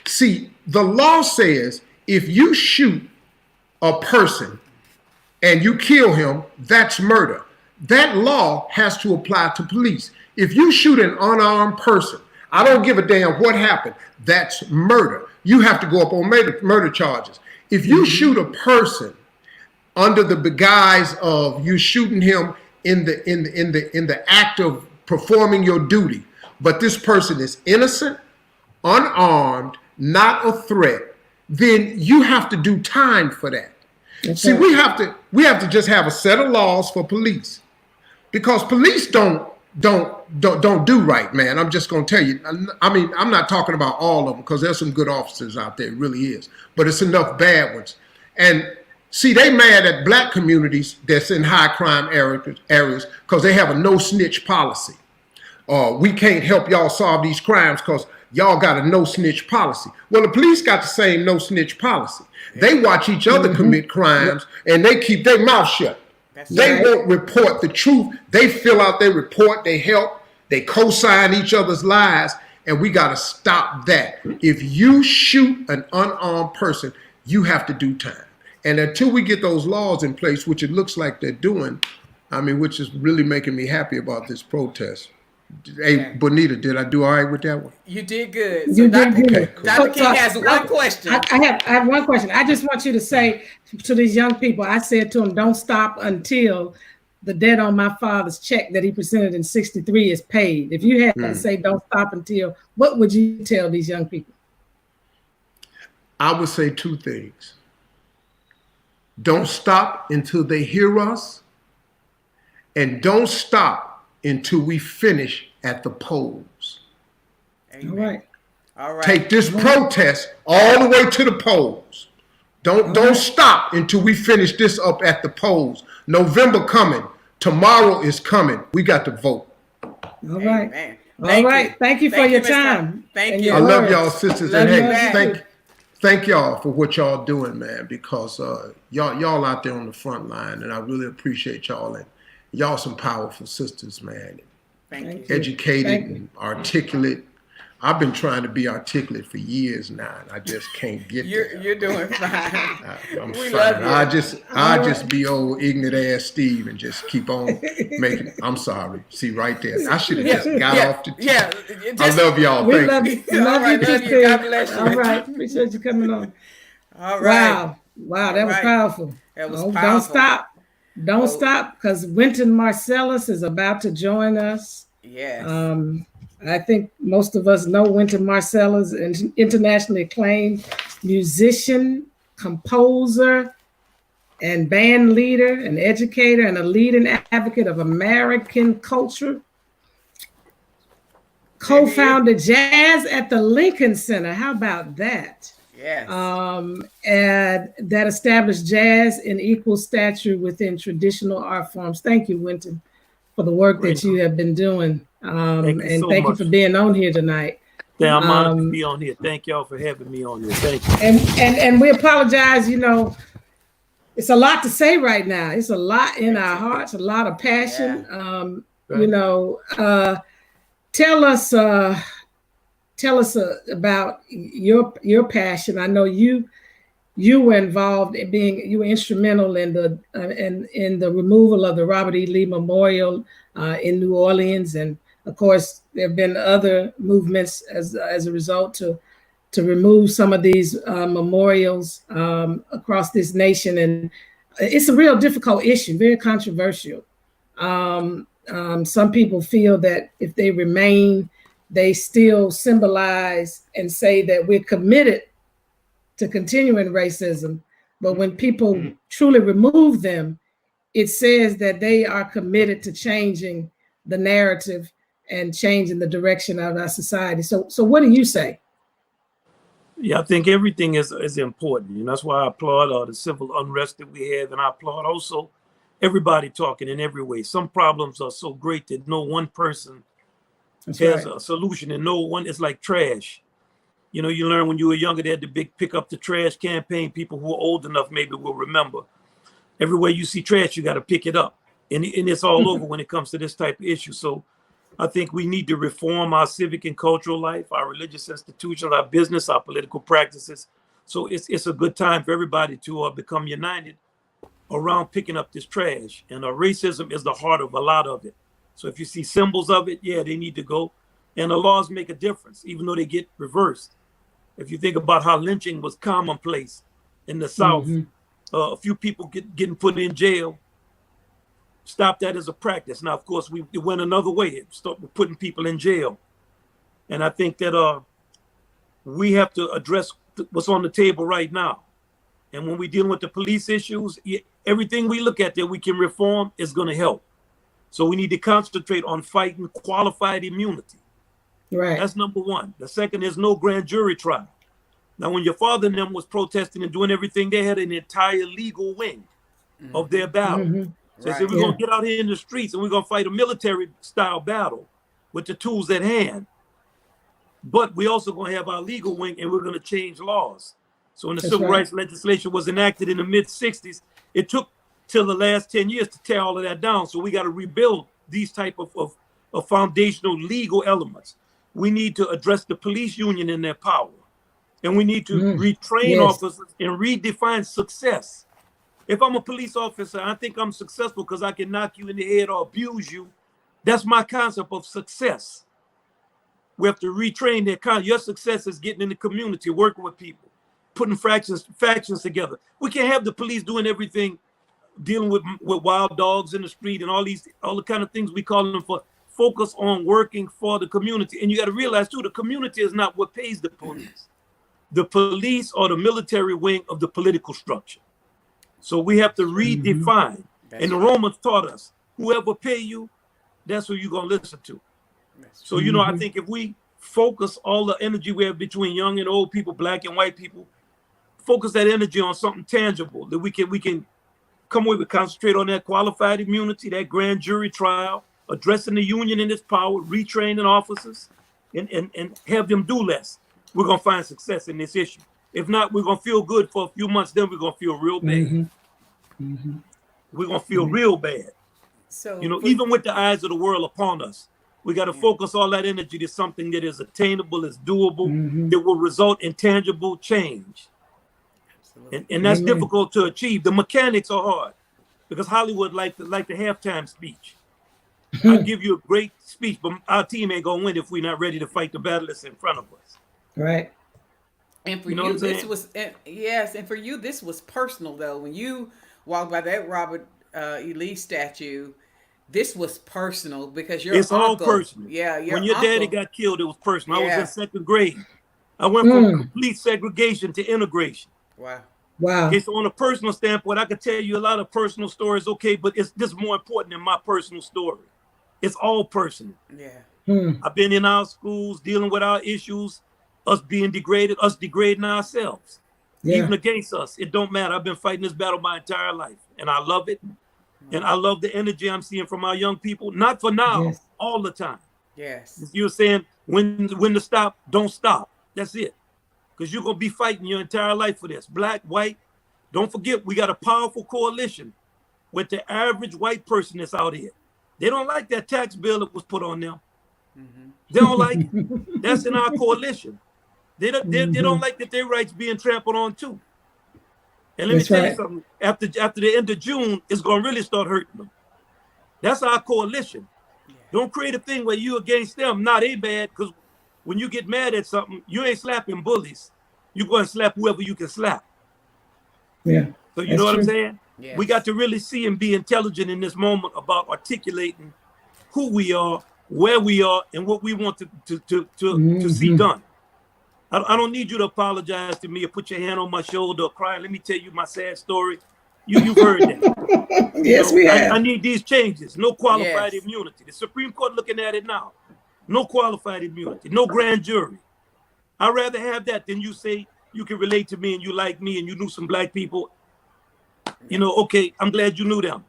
See, the law says if you shoot a person and you kill him, that's murder. That law has to apply to police. If you shoot an unarmed person, I don't give a damn what happened, that's murder. You have to go up on murder charges. If you shoot a person under the guise of you shooting him in the act of performing your duty, but this person is innocent, unarmed, not a threat, then you have to do time for that. See, we have to just have a set of laws for police, because police don't do right, man. I'm just going to tell you. I mean, I'm not talking about all of them, because there's some good officers out there, it really is, but it's enough bad ones. And see, they mad at black communities that's in high crime areas because they have a no snitch policy. We can't help y'all solve these crimes because y'all got a no snitch policy. Well, the police got the same no snitch policy. They watch each other commit crimes and they keep their mouth shut. They won't report the truth. They fill out their report, they help, they co-sign each other's lies, and we got to stop that. If you shoot an unarmed person, you have to do time. And until we get those laws in place, which it looks like they're doing, I mean, which is really making me happy about this protest. Hey, Bonita, did I do all right with that one? You did good. So Dr. King has one question. I have one question. I just want you to say to these young people, I said to them, don't stop until the debt on my father's check that he presented in 63 is paid. If you had to say don't stop until, what would you tell these young people? I would say two things. Don't stop until they hear us, and don't stop until we finish at the polls. Amen. All right. Take this protest all the way to the polls. Don't stop until we finish this up at the polls. November coming. Tomorrow is coming. We got to vote. All right. Amen. All right. Thank you for your Mr. time. Thank and you. your I love words. y'all, sisters, Love and you hey, back. thank y'all for what y'all doing, man. Because y'all out there on the front line, and I really appreciate y'all. And y'all some powerful sisters, man. Thank you. Educated and articulate. I've been trying to be articulate for years now, and I just can't get there. You're doing fine. I'm We fine. love you. I just be old ignorant ass Steve and just keep on making. I'm sorry. See right there. I should have just got off the. I love y'all. We Thank love you. you. Love you, love too, you. God Steve. bless you. All right. Appreciate you coming on. All right. Wow. That was powerful. That was Don't powerful. stop. Don't stop, because Wynton Marsalis is about to join us. Yes. I think most of us know Wynton Marsalis, an internationally acclaimed musician, composer, and band leader, an educator, and a leading advocate of American culture. Co-founded Jazz at the Lincoln Center. How about that? Yes. And that established jazz in equal stature within traditional art forms. Thank you, Wynton, for the work that you have been doing. Thank you for being on here tonight. Yeah, I'm honored to be on here. Thank y'all for having me on here. Thank you. And we apologize, it's a lot to say right now. It's a lot in our hearts, a lot of passion. Tell us about your passion. I know you were involved in you were instrumental in the removal of the Robert E. Lee Memorial in New Orleans, and of course there have been other movements as a result to remove some of these memorials across this nation, and it's a real difficult issue, very controversial. Some people feel that if they remain, they still symbolize and say that we're committed to continuing racism. But when people truly remove them, it says that they are committed to changing the narrative and changing the direction of our society. So what do you say? Yeah, I think everything is important. And that's why I applaud the civil unrest that we have. And I applaud also everybody talking in every way. Some problems are so great that no one person has a solution, and no one is like trash. You learn when you were younger, they had the big pick up the trash campaign. People who are old enough maybe will remember. Everywhere you see trash, you got to pick it up. And it's all over when it comes to this type of issue. So I think we need to reform our civic and cultural life, our religious institutions, our business, our political practices. So it's a good time for everybody to become united around picking up this trash. And racism is the heart of a lot of it. So if you see symbols of it, they need to go. And the laws make a difference, even though they get reversed. If you think about how lynching was commonplace in the South, a few people getting put in jail, stop that as a practice. Now, of course, it went another way. It started putting people in jail. And I think that we have to address what's on the table right now. And when we're dealing with the police issues, everything we look at that we can reform is going to help. So we need to concentrate on fighting qualified immunity. Right. That's number one. The second is no grand jury trial. Now, when your father and them was protesting and doing everything, they had an entire legal wing of their battle. So they said, we're going to get out here in the streets and we're going to fight a military style battle with the tools at hand. But we also going to have our legal wing and we're going to change laws. So when the civil rights legislation was enacted in the mid 60s, it took till the last 10 years to tear all of that down. So we got to rebuild these type of foundational legal elements. We need to address the police union and their power. And we need to retrain officers and redefine success. If I'm a police officer, I think I'm successful because I can knock you in the head or abuse you. That's my concept of success. We have to retrain their concept. Your success is getting in the community, working with people, putting factions together. We can't have the police doing everything, dealing with wild dogs in the street and all the kind of things we call them for. Focus on working for the community. And you got to realize too, the community is not what pays the police. The police are the military wing of the political structure. So we have to redefine. And the Romans taught us, whoever pay you, that's who you're going to listen to. So, I think if we focus all the energy we have between young and old people, black and white people, focus that energy on something tangible that we can come away with, concentrate on that qualified immunity, that grand jury trial, addressing the union in its power, retraining officers, and have them do less. We're going to find success in this issue. If not, we're going to feel good for a few months, then we're going to feel real bad. We're going to feel real bad. So, you know, even with the eyes of the world upon us, we got to focus all that energy to something that is attainable, is doable, that will result in tangible change. And that's difficult to achieve. The mechanics are hard because Hollywood like the halftime speech. I give you a great speech, but our team ain't gonna win if we're not ready to fight the battle that's in front of us. Right. And for you, this was yes, and for you, this was personal though. When you walked by that Robert E. Lee statue, this was personal because your it's uncle, all personal. Yeah, when your daddy got killed, it was personal. Yeah. I was in 2nd grade. I went from complete segregation to integration. Wow. Wow. Okay, so on a personal standpoint, I could tell you a lot of personal stories, okay, but this is more important than my personal story. It's all personal. Yeah. I've been in our schools dealing with our issues, us being degraded, us degrading ourselves, even against us. It don't matter. I've been fighting this battle my entire life, and I love it. And I love the energy I'm seeing from our young people, not for now, all the time. Yes. You're saying when to stop, don't stop. That's it. Because you're going to be fighting your entire life for this. Black, white. Don't forget, we got a powerful coalition with the average white person that's out here. They don't like that tax bill that was put on them. They don't like it. That's in our coalition. They don't like that their rights being trampled on too. And let me tell you something. After the end of June, it's going to really start hurting them. That's our coalition. Don't create a thing where you against them. Nah, they bad, because when you get mad at something, you ain't slapping bullies. You go and slap whoever you can slap. Yeah. So you know what I'm saying? Yes. We got to really see and be intelligent in this moment about articulating who we are, where we are, and what we want to see done. I don't need you to apologize to me or put your hand on my shoulder or cry. Let me tell you my sad story. You've heard that. Yes, we have. I need these changes. No qualified immunity. The Supreme Court looking at it now. No qualified immunity. No grand jury. I'd rather have that than you say you can relate to me and you like me and you knew some black people. You know, okay, I'm glad you knew them.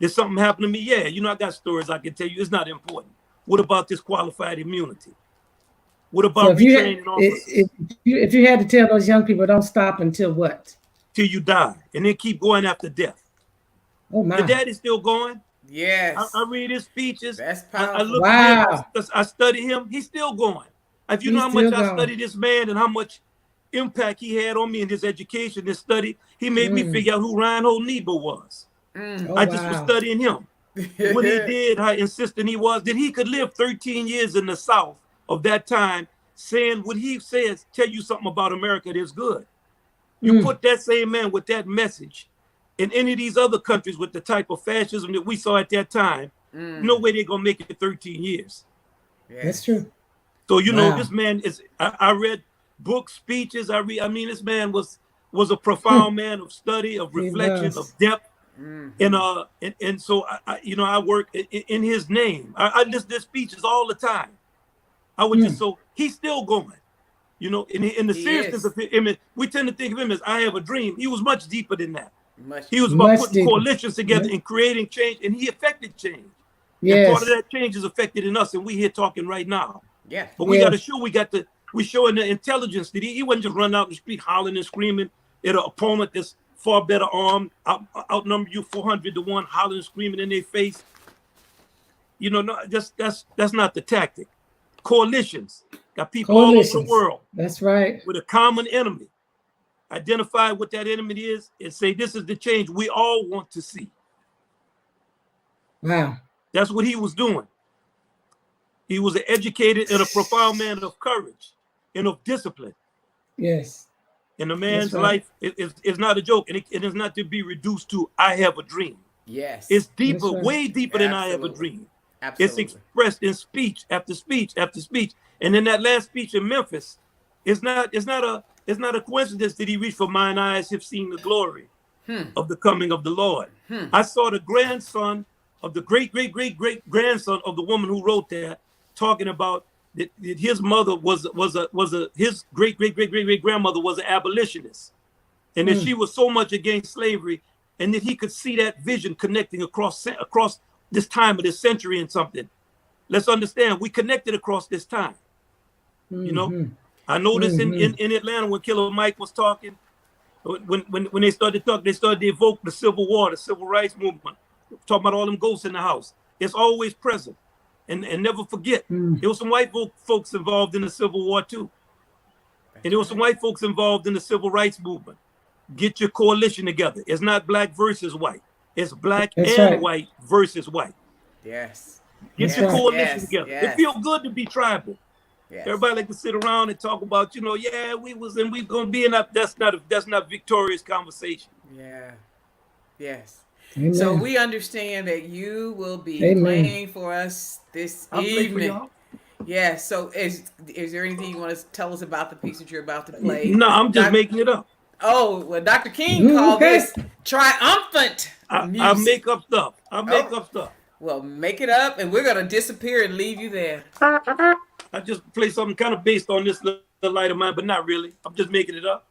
Did something happen to me? Yeah, you know, I got stories I can tell you. It's not important. What about this qualified immunity? What about retraining officers? If you had to tell those young people, don't stop until what? Till you die, and then keep going after death. Oh my! Your daddy's still going. Yes. I read his speeches. That's powerful. I look at him. I study him. He's still going. If you know how much I study this man and how much impact he had on me in his education, this study, he made me figure out who Reinhold Niebuhr was. I just was studying him. What he did, how insistent he was, that he could live 13 years in the South of that time, saying what he says, tell you something about America that's good. You put that same man with that message in any of these other countries with the type of fascism that we saw at that time, no way they're going to make it 13 years. Yes. That's true. So, you know, this man is, I read books, speeches, I mean, this man was a profound man of study, of reflection, of depth. And so, I work in his name. I listen to speeches all the time. I would just, so he's still going. You know, in the seriousness of him, we tend to think of him as I have a dream. He was much deeper than that. He was about putting coalitions together and creating change, and he affected change. And part of that change is affected in us, and we here talking right now. Yeah. But we got to show we showing the intelligence that he wasn't just running out the street hollering and screaming at an opponent that's far better armed, outnumber you 400 to 1, hollering and screaming in their face. You know, no, that's not the tactic. Coalitions. Got people all over the world. That's right. With a common enemy. Identify what that enemy is and say, this is the change we all want to see. Wow. That's what he was doing. He was an educated and a profound man of courage and of discipline. Yes. And a man's life is not a joke. And it is not to be reduced to, I have a dream. Yes. It's deeper, way deeper than I have a dream. Absolutely. It's expressed in speech after speech after speech. And in that last speech in Memphis, it's not a coincidence that he reached, for mine eyes have seen the glory of the coming of the Lord. I saw the grandson of the great grandson of the woman who wrote that, talking about that his mother his great grandmother was an abolitionist, and that she was so much against slavery and that he could see that vision connecting across this time of this century and something. Let's understand, we connected across this time. You know, I noticed in Atlanta when Killer Mike was talking, when they started talking, they started to evoke the Civil War, the Civil Rights Movement, talking about all them ghosts in the house. It's always present, and never forget. There was some white folks involved in the Civil War too, and there was some white folks involved in the Civil Rights Movement. Get your coalition together. It's not black versus white. It's black and white versus white. Yes. Get your coalition together. Yes. It feels good to be tribal. Yes. Everybody like to sit around and talk about, yeah, we was and we gonna be in up. That's not victorious conversation. Yeah. Yes. Amen. So we understand that you will be playing for us this evening. Yeah. So is there anything you want to tell us about the piece that you're about to play? No, I'm just making it up. Oh, well, Dr. King called this triumphant music. I make up stuff. I make up stuff. Well, make it up, and we're going to disappear and leave you there. I just play something kind of based on this little light of mine, but not really. I'm just making it up.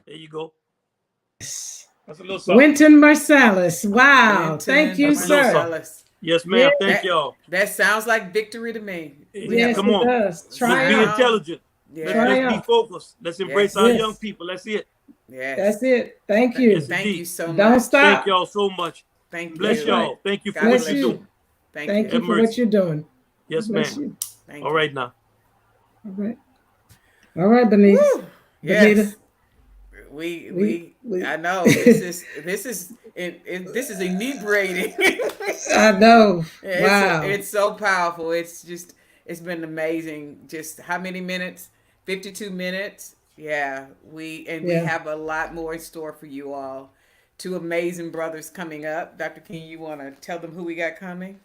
There you go. That's a little something. Wynton Marsalis. Wow. Wynton Thank you, sir. Marsalis. Yes, ma'am. Thank y'all. That sounds like victory to me. Yes, Come on. it does. Let's Triumph. be intelligent. Yeah. Let's be focused. Let's embrace our young people. That's it. Yes. That's it. Thank you. Yes, Thank you so much. Don't stop. Thank y'all so much. Thank you. Bless y'all. Thank you for God what bless you're you. doing. Thank you for what you're doing. Yes, Bless ma'am. you. Thank All right now. All right. All right, Bernice. Yes. Benita. We I know this is inebriating. I know. It's Wow. it's so powerful. It's been amazing. Just how many minutes? 52 minutes. Yeah. We have a lot more in store for you all. Two amazing brothers coming up. Dr. King, you want to tell them who we got coming?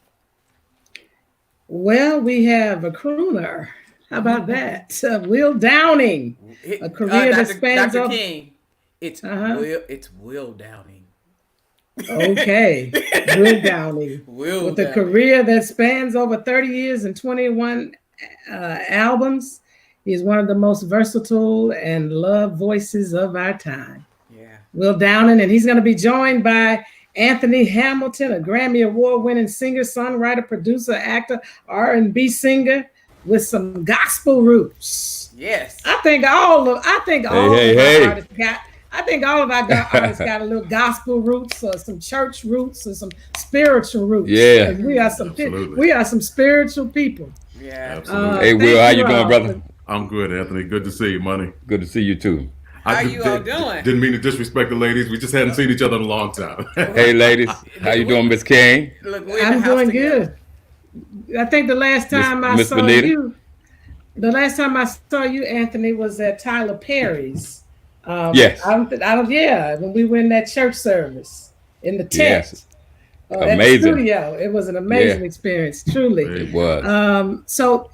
Well, we have a crooner. How about that? Will Downing. A career that spans Dr. over. King. It's Will Downing. Okay. Will Downing. With a career that spans over 30 years and 21 albums. He's one of the most versatile and loved voices of our time. Yeah. Will Downing, and he's going to be joined by Anthony Hamilton, a Grammy Award-winning singer, songwriter, producer, actor, R&B singer with some gospel roots. Yes. I think all of our artists got a little gospel roots or some church roots or some spiritual roots. Yeah. We are some spiritual people. Yeah. Absolutely. Hey, Will, how you doing, brother? I'm good, Anthony. Good to see you, money. Good to see you too. How you all doing? Didn't mean to disrespect the ladies. We just hadn't seen each other in a long time. Hey, ladies. How you doing, Miss King? Look, I'm doing good. I think the last time I saw you, Anthony, was at Tyler Perry's. Yes. When we were in that church service in the tent. Yes. At the studio. It was an amazing experience, truly. It was. So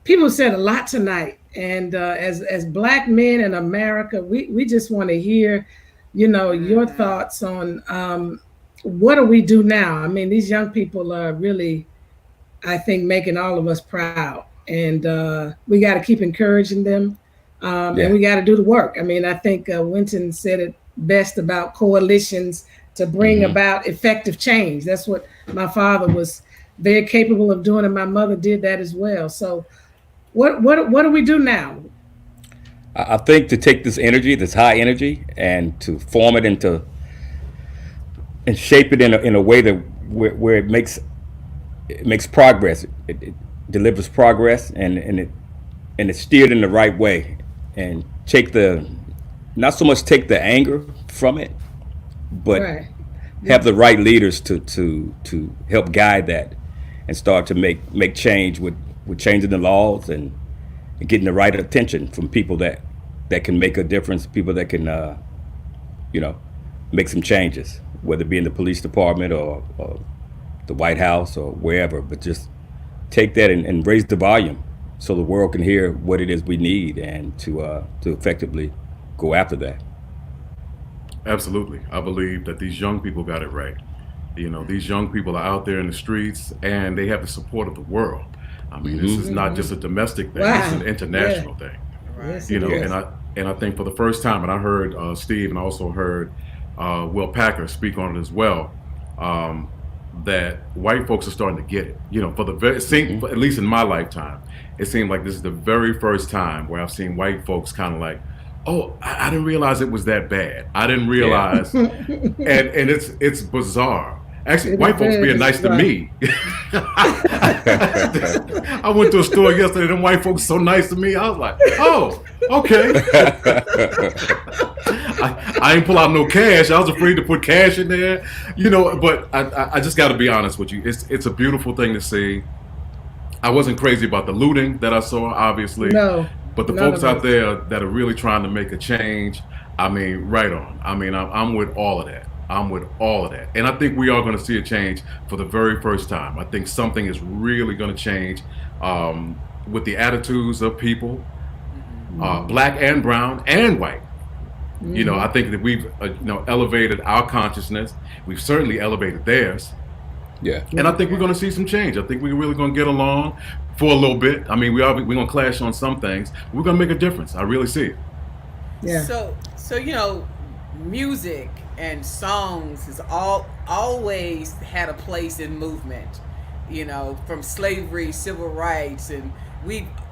people said a lot tonight, and as Black men in America, we just want to hear, your thoughts on what do we do now. I mean, these young people are really, I think, making all of us proud, and we got to keep encouraging them, and we got to do the work. I mean, I think Wynton said it best about coalitions to bring about effective change. That's what my father was very capable of doing, and my mother did that as well. So what do we do now? I think to take this energy, this high energy, and to form it into and shape it in a way that where it makes progress. It delivers progress, and it's steered in the right way, and not so much take the anger from it, but Right. have the right leaders to help guide that, and start to make change with changing the laws and getting the right attention from people that can make a difference, people that can make some changes, whether it be in the police department or the White House or wherever. But just take that and raise the volume so the world can hear what it is we need, and to effectively go after that. Absolutely. I believe that these young people got it right. These young people are out there in the streets, and they have the support of the world. I mean, this is not just a domestic thing; Wow. it's an international thing. Yes, You it know, is. and I think for the first time, and I heard Steve, and I also heard Will Packer speak on it as well, that white folks are starting to get it. For the at least in my lifetime, it seemed like this is the very first time where I've seen white folks kind of like, oh, I didn't realize it was that bad. I didn't realize, and it's bizarre. Actually, white folks being nice to me. I went to a store yesterday, and them white folks so nice to me. I was like, oh, okay. I ain't pull out no cash. I was afraid to put cash in there, But I just got to be honest with you. It's a beautiful thing to see. I wasn't crazy about the looting that I saw, obviously. No. But the folks out there that are really trying to make a change, I mean, right on. I mean, I'm with all of that. I'm with all of that. And I think we are going to see a change for the very first time. I think something is really going to change with the attitudes of people, black and brown and white. I think that we've elevated our consciousness. We've certainly elevated theirs. Yeah. And I think we're going to see some change. I think we're really going to get along for a little bit. I mean, we're going to clash on some things. We're going to make a difference. I really see it. Yeah. So music and songs has always had a place in movement. From slavery, civil rights, and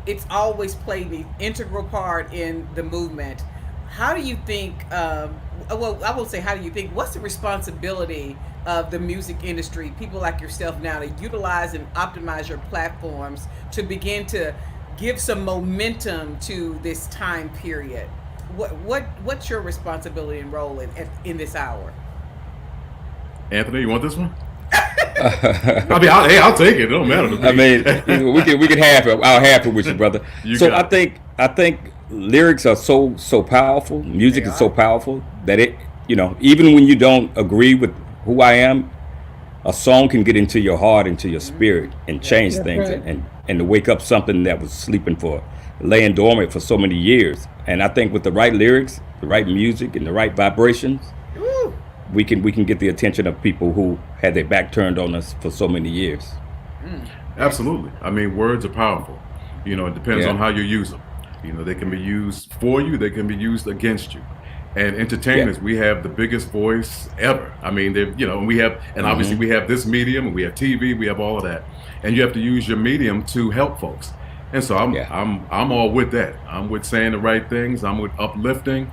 it's always played an integral part in the movement. How do you think? Well, I won't say how do you think. What's the responsibility of the music industry, people like yourself now, to utilize and optimize your platforms to begin to give some momentum to this time period? What's your responsibility and role in this hour? Anthony, you want this one? I mean, I'll take it. It don't matter to me. I mean, we can half it. I'll half it with you, brother. I think lyrics are so powerful. Music is so powerful that it, even when you don't agree with who I am, a song can get into your heart, into your spirit, and change things, right. and to wake up something that was laying dormant for so many years. And I think with the right lyrics, the right music, and the right vibrations, we can get the attention of people who had their back turned on us for so many years. Absolutely. I mean, words are powerful. It depends on how you use them. They can be used for you, they can be used against you. And entertainers, we have the biggest voice ever. I mean, we have, and obviously we have this medium, and we have TV, we have all of that, and you have to use your medium to help folks. And so I'm all with that. I'm with saying the right things. I'm with uplifting.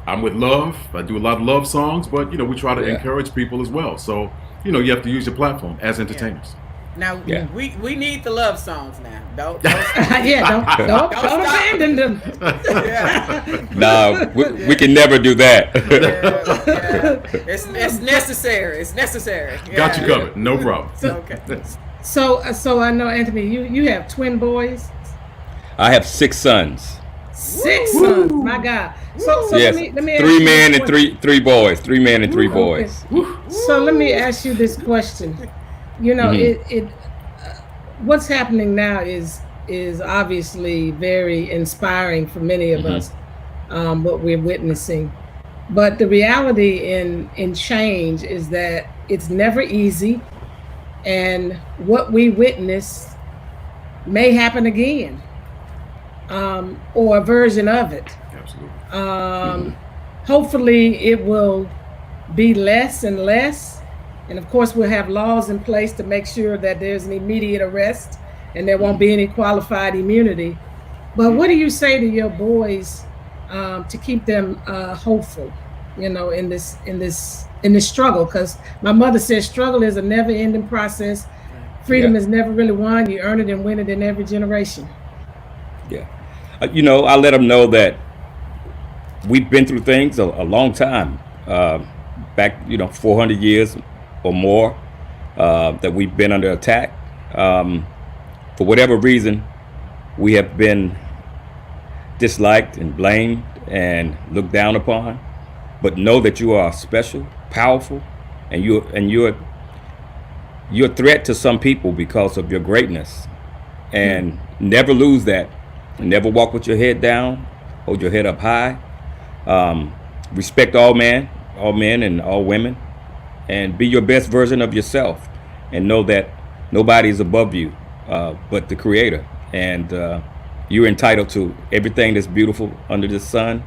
I'm with love. I do a lot of love songs, but we try to encourage people as well. So you have to use your platform as entertainers. Now we need the love songs now. Don't don't abandon them. No, we can never do that. It's necessary. It's necessary. Got you covered. No problem. Okay. So I know, Anthony, you have twin boys. I have 6 sons. 6 sons. My God. So Yes, let me ask 3 you men this and 3 boys. 3 men and 3 boys. So let me ask you this question. What's happening now is obviously very inspiring for many of us, what we're witnessing. But the reality in change is that it's never easy, and what we witness may happen again, or a version of it. Absolutely. Hopefully it will be less and less, And of course, we'll have laws in place to make sure that there's an immediate arrest and there won't be any qualified immunity. But what do you say to your boys to keep them hopeful, in this struggle? Because my mother says struggle is a never-ending process. Freedom is never really won. You earn it and win it in every generation. Yeah. I let them know that we've been through things a long time, back, 400 years or more, that we've been under attack. For whatever reason, we have been disliked and blamed and looked down upon. But know that you are special, powerful, and you're a threat to some people because of your greatness. And never lose that. Never walk with your head down. Hold your head up high. Respect all men and all women, and be your best version of yourself. And know that nobody is above you but the Creator. And you're entitled to everything that's beautiful under the sun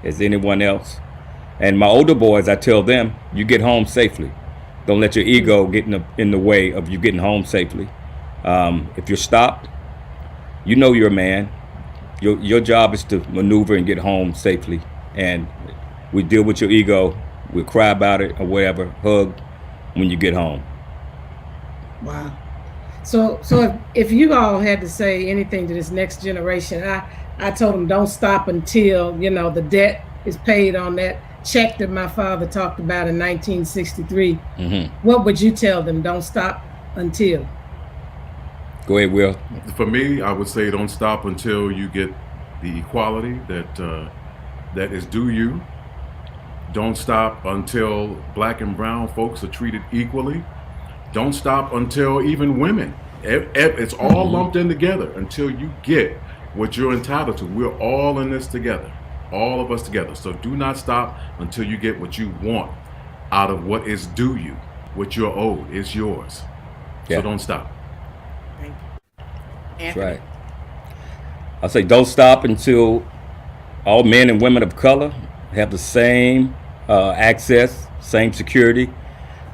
as anyone else. And my older boys, I tell them, you get home safely. Don't let your ego get in the way of you getting home safely. If you're stopped, you're a man. Your job is to maneuver and get home safely. And we deal with your ego. We'll cry about it or whatever. Hug when you get home. Wow. So if you all had to say anything to this next generation, I told them don't stop until, the debt is paid on that check that my father talked about in 1963. What would you tell them? Don't stop until. Go ahead, Will. For me, I would say don't stop until you get the equality that is due you. Don't stop until Black and brown folks are treated equally. Don't stop until even women. It's all lumped in together until you get what you're entitled to. We're all in this together, all of us together. So do not stop until you get what you want out of what is due you, what you're owed is yours. Yeah. So don't stop. Thank you. That's right. I'll say don't stop until all men and women of color have the same access, same security,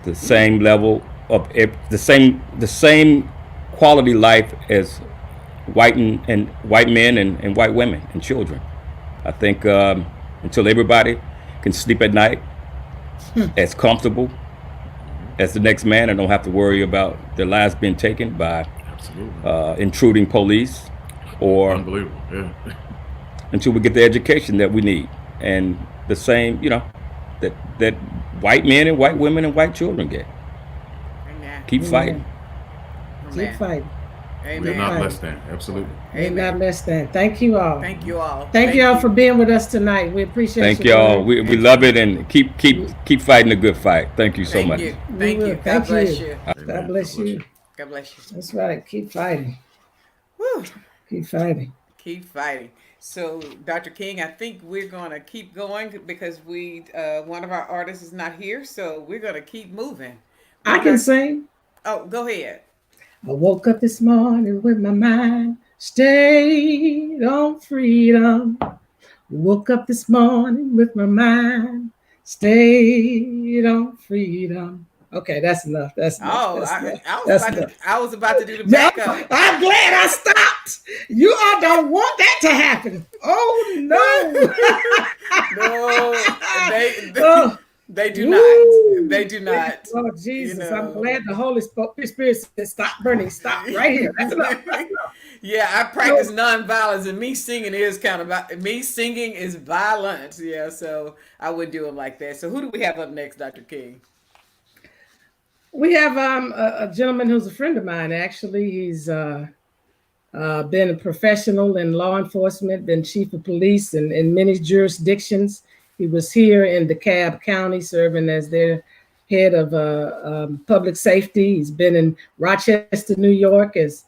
the same level of the same quality life as white men and white women and children. I think until everybody can sleep at night as comfortable as the next man and don't have to worry about their lives being taken by intruding police or unbelievable. Yeah. Until we get the education that we need and the same, that white men and white women and white children get. Amen. Keep fighting. Keep fighting. Amen. We're not less than. Absolutely. We're not less than. Thank you all. Thank you all. Thank you all for being with us tonight. We appreciate it. Thank y'all. We love it and keep fighting a good fight. Thank you so much. Thank you. God bless you. God bless you. God bless you. That's right. Keep fighting. Woo. Keep fighting. Keep fighting. So, Dr. King, I think we're going to keep going because one of our artists is not here, so we're going to keep moving. I can sing. Oh, go ahead. I woke up this morning with my mind stayed on freedom. Woke up this morning with my mind stayed on freedom. Okay, that's enough. That's enough. I was about to do the backup. I'm glad I stopped. You all don't want that to happen. Oh no. No, they do not. They do not. Oh Jesus! I'm glad the Holy Spirit said, "Stop, Bernice. Stop right here." That's enough. Yeah, I practice nonviolence, and me singing is violence. Yeah, so I wouldn't do it like that. So who do we have up next, Dr. King? We have a gentleman who's a friend of mine. Actually, he's been a professional in law enforcement, been chief of police in many jurisdictions. He was here in DeKalb County serving as their head of public safety. He's been in Rochester, New York as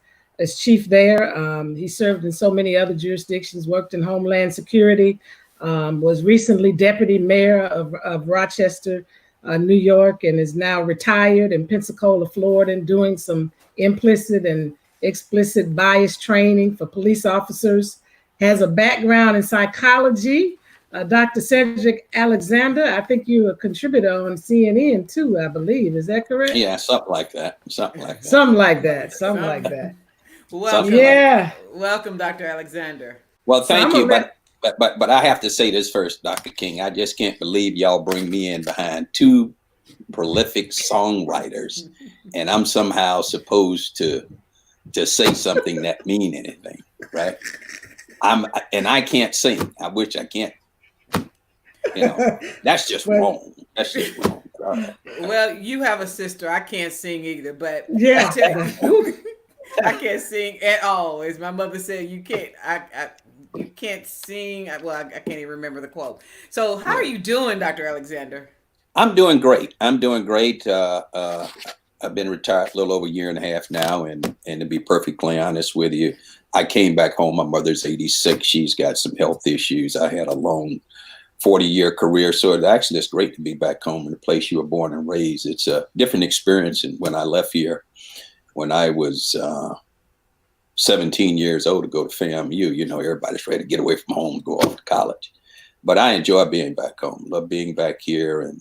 chief there. He served in so many other jurisdictions, worked in Homeland Security, was recently deputy mayor of Rochester, New York, and is now retired in Pensacola, Florida, and doing some implicit and explicit bias training for police officers. Has a background in psychology, Dr. Cedric Alexander, I think you're a contributor on CNN too, I believe. Is that correct? Yeah, something like that. Something like that. Something like that. Something like that. Welcome, Yeah. welcome, Dr. Alexander. Well, So thank I'm you, gonna but I have to say this first, Dr. King. I just can't believe y'all bring me in behind two prolific songwriters, and I'm somehow supposed to say something that mean anything, right? I can't sing. I wish I can't. That's just wrong. That's just wrong. Well, you have a sister. I can't sing either, but Yeah. I can't sing at all. As my mother said, you can't. You can't sing. Well, I can't even remember the quote. So, how are you doing, Dr. Alexander? I'm doing great. I'm doing great. I've been retired a little over a year and a half now, and to be perfectly honest with you, I came back home. My mother's 86. She's got some health issues. I had a long 40-year career, so it's actually it's great to be back home in the place you were born and raised. It's a different experience than when I left here when I was 17 years old to go to FAMU. Everybody's ready to get away from home and go off to college. But I enjoy being back home. Love being back here and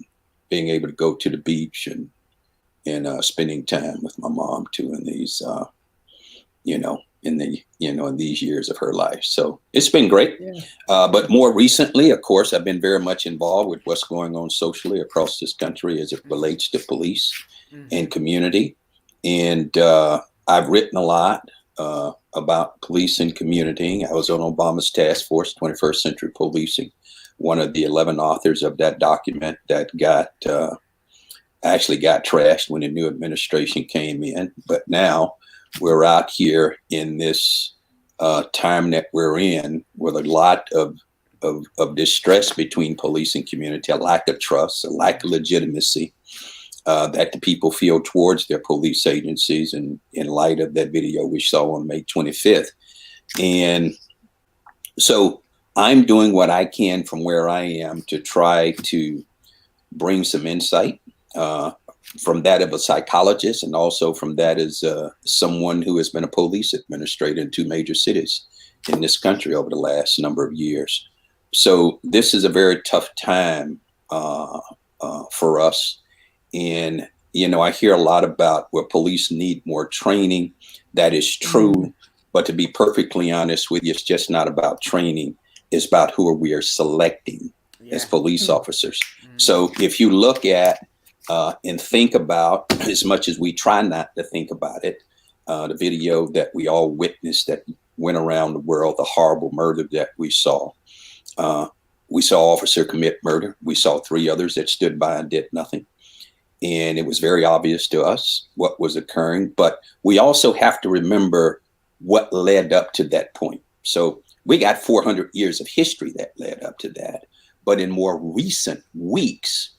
being able to go to the beach and spending time with my mom too in these in these years of her life. So it's been great. Yeah. But more recently, of course, I've been very much involved with what's going on socially across this country as it relates to police and community. And I've written a lot about police and community. I was on Obama's task force, 21st Century Policing, one of the 11 authors of that document that actually got trashed when the new administration came in. But now we're out here in this time that we're in with a lot of distress between police and community, a lack of trust, a lack of legitimacy that the people feel towards their police agencies, and in light of that video we saw on May 25th. And so I'm doing what I can from where I am to try to bring some insight from that of a psychologist, and also from that as someone who has been a police administrator in 2 major cities in this country over the last number of years. So this is a very tough time for us. And, I hear a lot about where police need more training. That is true. But to be perfectly honest with you, it's just not about training. It's about who we are selecting as police officers. So if you look at and think about, as much as we try not to think about it, the video that we all witnessed that went around the world, the horrible murder that we saw. We saw officer commit murder. We saw 3 others that stood by and did nothing. And it was very obvious to us what was occurring. But we also have to remember what led up to that point. So we got 400 years of history that led up to that. But in more recent weeks,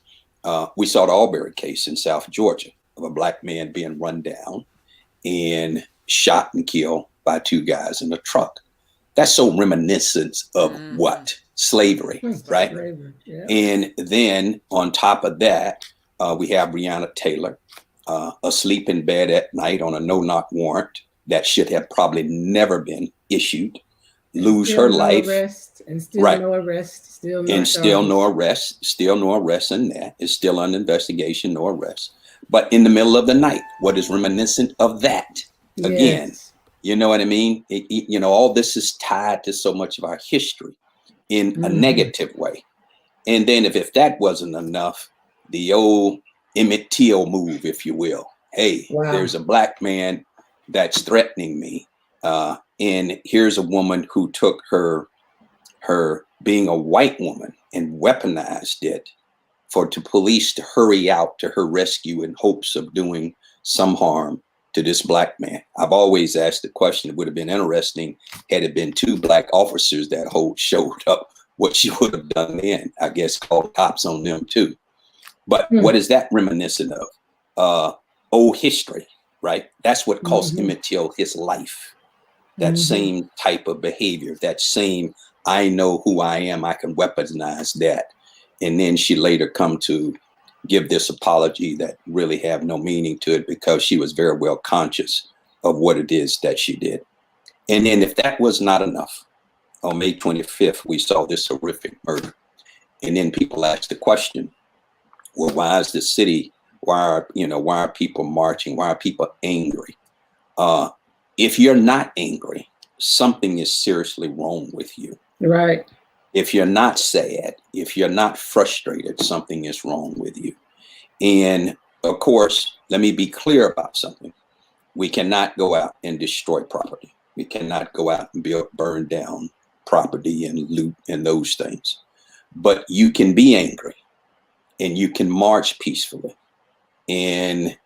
we saw the Albury case in South Georgia of a Black man being run down and shot and killed by 2 guys in a truck. That's so reminiscent of what? Slavery, right? Slavery, yeah. And then on top of that, we have Breonna Taylor asleep in bed at night on a no-knock warrant that should have probably never been issued, lose her life. And still no arrest. Still no arrest in that. It's still under investigation, no arrest. But in the middle of the night, what is reminiscent of that? Again, you know what I mean? All this is tied to so much of our history in a negative way. And then if that wasn't enough, the old Emmett Till move, if you will. Hey, there's a Black man that's threatening me. And here's a woman who took her being a white woman and weaponized it to police to hurry out to her rescue in hopes of doing some harm to this Black man. I've always asked the question, it would have been interesting had it been 2 Black officers that showed up, what she would have done then. I guess called cops on them too. But what is that reminiscent of? Old history, right? That's what cost Emmett Till his life. That same type of behavior, that same, I know who I am, I can weaponize that. And then she later come to give this apology that really have no meaning to it because she was very well conscious of what it is that she did. And then if that was not enough, on May 25th, we saw this horrific murder And then people ask the question, well, why is the city, why are people marching? Why are people angry? If you're not angry, something is seriously wrong with you. Right. If you're not sad, if you're not frustrated, something is wrong with you. And of course, let me be clear about something. We cannot go out and destroy property. We cannot go out and burn down property and loot and those things. But you can be angry and you can march peacefully. And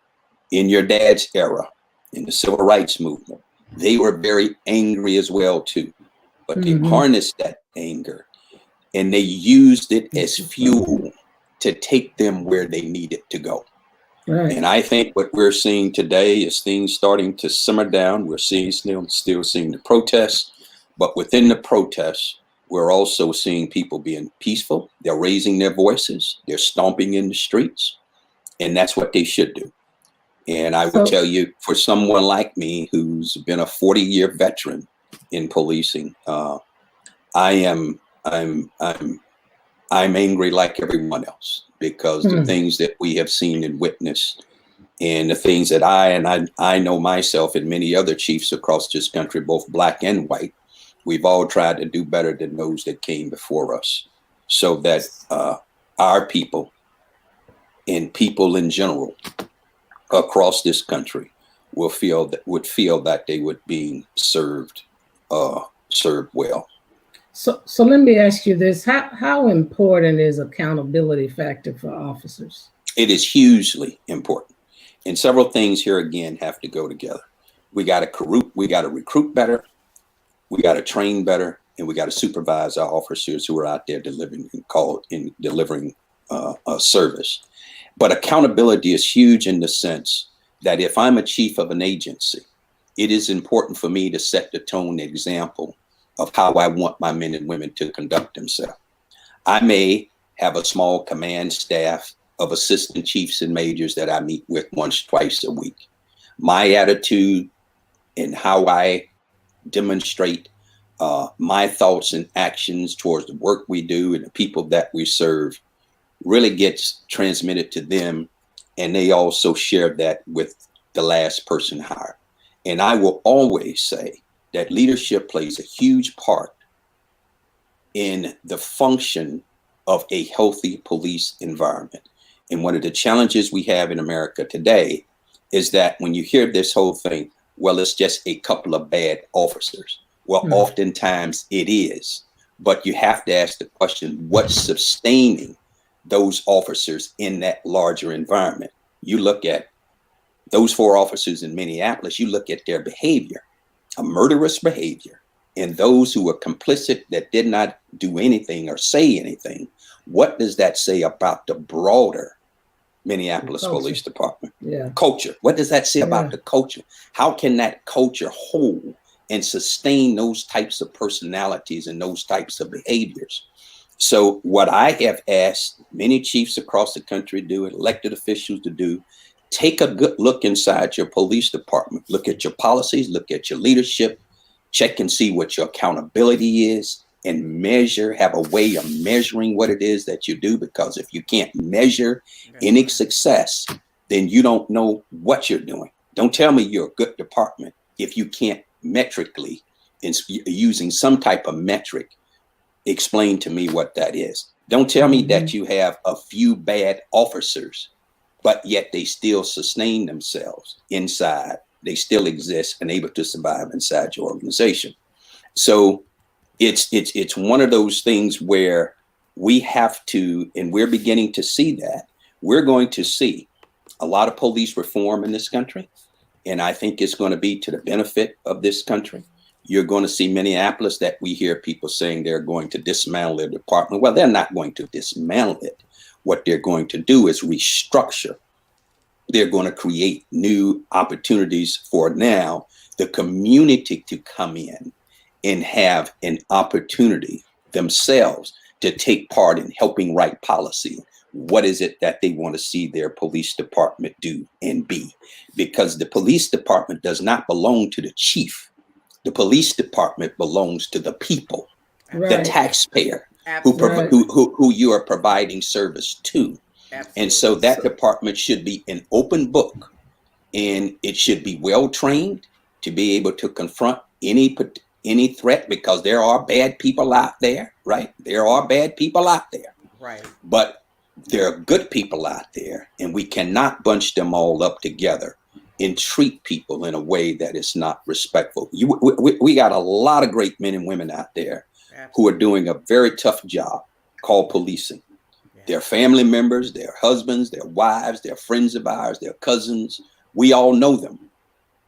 in your dad's era, in the civil rights movement, they were very angry as well too. But they harnessed that anger and they used it as fuel to take them where they needed to go. Right. And I think what we're seeing today is things starting to simmer down. We're still seeing the protests, but within the protests, we're also seeing people being peaceful. They're raising their voices. They're stomping in the streets, and that's what they should do. And I would tell you, for someone like me who's been a 40-year veteran in policing, I'm angry like everyone else, because the things that we have seen and witnessed, and the things that I know myself and many other chiefs across this country, both black and white, we've all tried to do better than those that came before us, so that our people and people in general across this country would feel that they would be served well. So let me ask you this: how important is accountability factor for officers? It is hugely important, and several things here again have to go together. We got to recruit better, we got to train better, and we got to supervise our officers who are out there delivering service. But accountability is huge in the sense that if I'm a chief of an agency, it is important for me to set the tone example of how I want my men and women to conduct themselves. I may have a small command staff of assistant chiefs and majors that I meet with once, twice a week. My attitude and how I demonstrate my thoughts and actions towards the work we do and the people that we serve really gets transmitted to them, and they also share that with the last person hired. And I will always say that leadership plays a huge part in the function of a healthy police environment. And one of the challenges we have in America today is that when you hear this whole thing, well, it's just a couple of bad officers. Well, oftentimes it is, but you have to ask the question, what's sustaining those officers in that larger environment? You look at those 4 officers in Minneapolis, you look at their behavior, a murderous behavior, and those who were complicit that did not do anything or say anything. What does that say about the broader Minneapolis Police Department? Culture. What does that say about the culture? How can that culture hold and sustain those types of personalities and those types of behaviors? So what I have asked many chiefs across the country to do, elected officials to do, take a good look inside your police department. Look at your policies, look at your leadership, check and see what your accountability is, and measure, have a way of measuring what it is that you do. Because if you can't measure any success, then you don't know what you're doing. Don't tell me you're a good department if you can't metrically, using some type of metric, explain to me what that is. Don't tell me that you have a few bad officers, but yet they still sustain themselves inside. They still exist and able to survive inside your organization. So it's one of those things where we have to, and we're beginning to see that. We're going to see a lot of police reform in this country, and I think it's going to be to the benefit of this country. You're going to see Minneapolis that we hear people saying they're going to dismantle their department. Well, they're not going to dismantle it. What they're going to do is restructure. They're going to create new opportunities for now the community to come in and have an opportunity themselves to take part in helping write policy. What is it that they want to see their police department do and be? Because the police department does not belong to the chief. The police department belongs to the people, the taxpayer. Absolutely. who you are providing service to. Absolutely. And so that department should be an open book, and it should be well trained to be able to confront any threat, because there are bad people out there, right? There are bad people out there. Right. But there are good people out there, and we cannot bunch them all up together and treat people in a way that is not respectful. We got a lot of great men and women out there who are doing a very tough job called policing. Their family members, their husbands, their wives, their friends of ours, their cousins. We all know them.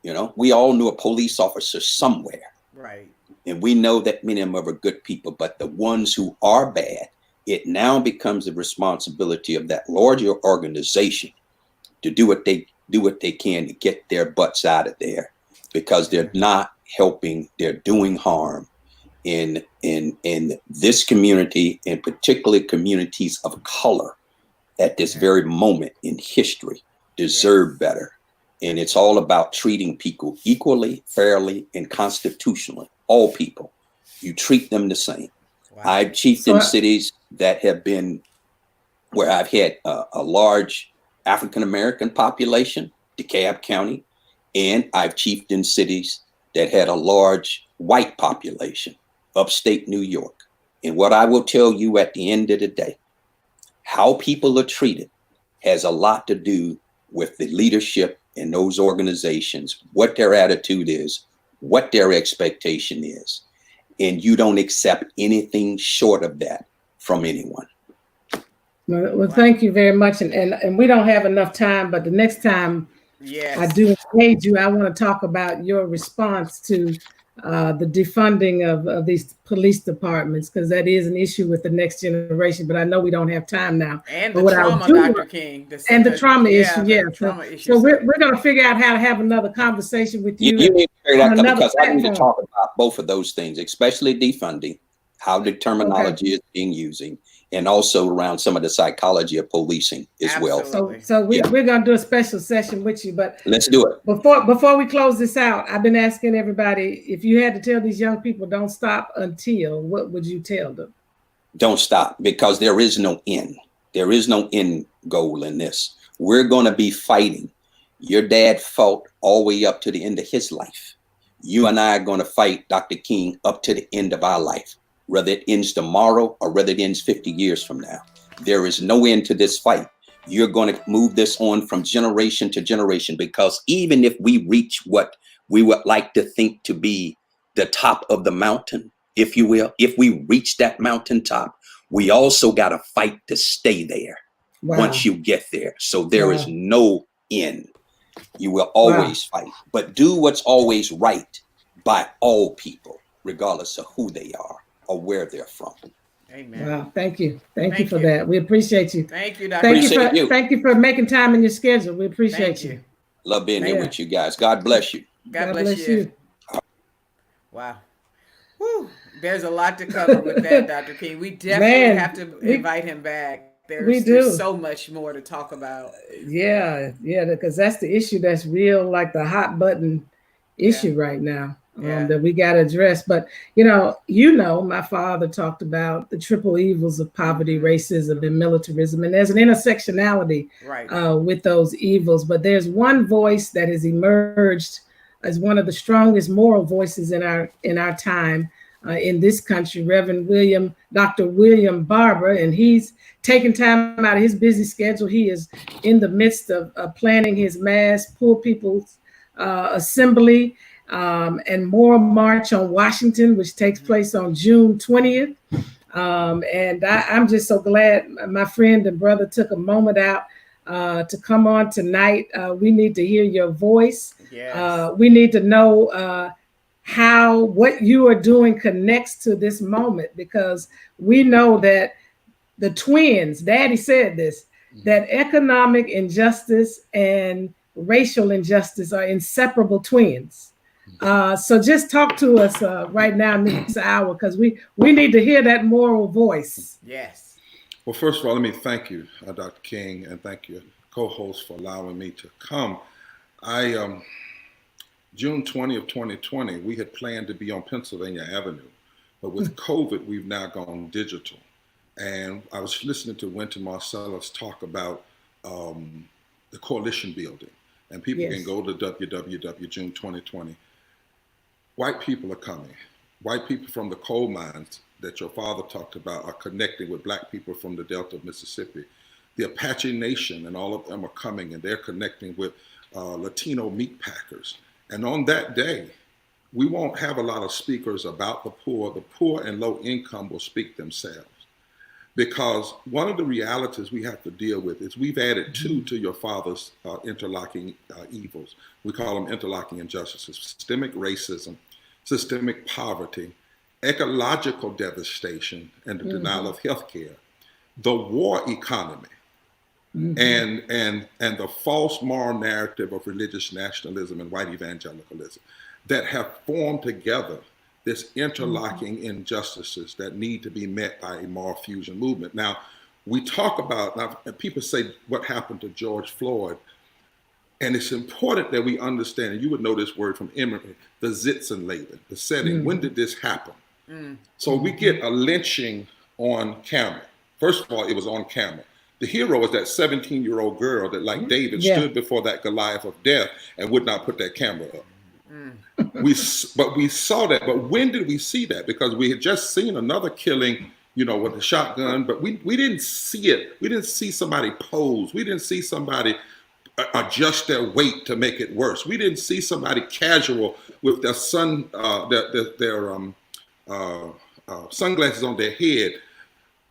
You know, we all know a police officer somewhere. Right. And we know that many of them are good people, but the ones who are bad, it now becomes the responsibility of that larger organization to do what they can to get their butts out of there, because they're not helping, they're doing harm in this community, and particularly communities of color at this very moment in history deserve better. And it's all about treating people equally, fairly, and constitutionally. All people, you treat them the same. Wow. I've chiefed in cities that have been where I've had a large African-American population, DeKalb County, and I've chiefed in cities that had a large white population, upstate New York. And what I will tell you at the end of the day, how people are treated has a lot to do with the leadership in those organizations, what their attitude is, what their expectation is. And you don't accept anything short of that from anyone. Well, thank you very much. And we don't have enough time, but the next time I do engage you, I want to talk about your response to the defunding of these police departments, because that is an issue with the next generation. But I know we don't have time now. And the trauma, Dr. King. And the trauma issue, yeah. Trauma issue. So we're going to figure out how to have another conversation with you. You need to figure that out, because I need to talk about both of those things, especially defunding, how the terminology is being using, and also around some of the psychology of policing as well. So we're going to do a special session with you, but let's do it. Before we close this out, I've been asking everybody, if you had to tell these young people don't stop until, what would you tell them? Don't stop, because there is no end. There is no end goal in this. We're going to be fighting. Your dad fought all the way up to the end of his life. You and I are going to fight, Dr. King, up to the end of our life. Whether it ends tomorrow or whether it ends 50 years from now. There is no end to this fight. You're going to move this on from generation to generation, because even if we reach what we would like to think to be the top of the mountain, if you will, if we reach that mountaintop, we also got to fight to stay there once you get there. So there is no end. You will always fight, but do what's always right by all people, regardless of who they are or where they're from. Amen. Wow, thank you. Thank you for that. We appreciate you. Thank you, Dr. Thank you for making time in your schedule. We appreciate you. Love being here with you guys. God bless you. God bless you. Wow. Whew. There's a lot to cover with that, Dr. King. We definitely have to invite him back. There's so much more to talk about. Yeah, because that's the issue that's real, like the hot button issue right now. That we got to address. But, my father talked about the triple evils of poverty, racism, and militarism. And there's an intersectionality with those evils. But there's one voice that has emerged as one of the strongest moral voices in our time in this country, Reverend Dr. William Barber. And he's taken time out of his busy schedule. He is in the midst of planning his mass Poor People's Assembly and Moral March on Washington, which takes place on June 20th. And I'm just so glad my friend and brother took a moment out to come on tonight. We need to hear your voice. Yes. We need to know how what you are doing connects to this moment, because we know that the twins, Daddy said this, that economic injustice and racial injustice are inseparable twins. So just talk to us right now in this hour, because we need to hear that moral voice. Yes. Well, first of all, let me thank you, Dr. King, and thank your co-host for allowing me to come. June 20th, 2020, we had planned to be on Pennsylvania Avenue But with COVID, we've now gone digital. And I was listening to Wynton Marsalis talk about the coalition building. And people can go to www June 2020. White people are coming. White people from the coal mines that your father talked about are connecting with Black people from the Delta of Mississippi. The Apache Nation and all of them are coming, and they're connecting with Latino meat packers. And on that day, we won't have a lot of speakers about the poor. The poor and low income will speak themselves. Because one of the realities we have to deal with is we've added two to your father's interlocking evils. We call them interlocking injustices: systemic racism, systemic poverty, ecological devastation, and the denial of health care, the war economy, and the false moral narrative of religious nationalism and white evangelicalism that have formed together this interlocking injustices that need to be met by a moral fusion movement. Now, we talk about, now people say what happened to George Floyd, and it's important that we understand, and you would know this word from Emory, the Sitzenleben, the setting. When did this happen? So we get a lynching on camera. First of all, it was on camera. The hero is that 17-year-old girl that, like David, stood before that Goliath of death and would not put that camera up. But we saw that. But when did we see that? Because we had just seen another killing, you know, with a shotgun, but we didn't see it. We didn't see somebody pose. We didn't see somebody adjust their weight to make it worse. We didn't see somebody casual with their sunglasses on their head.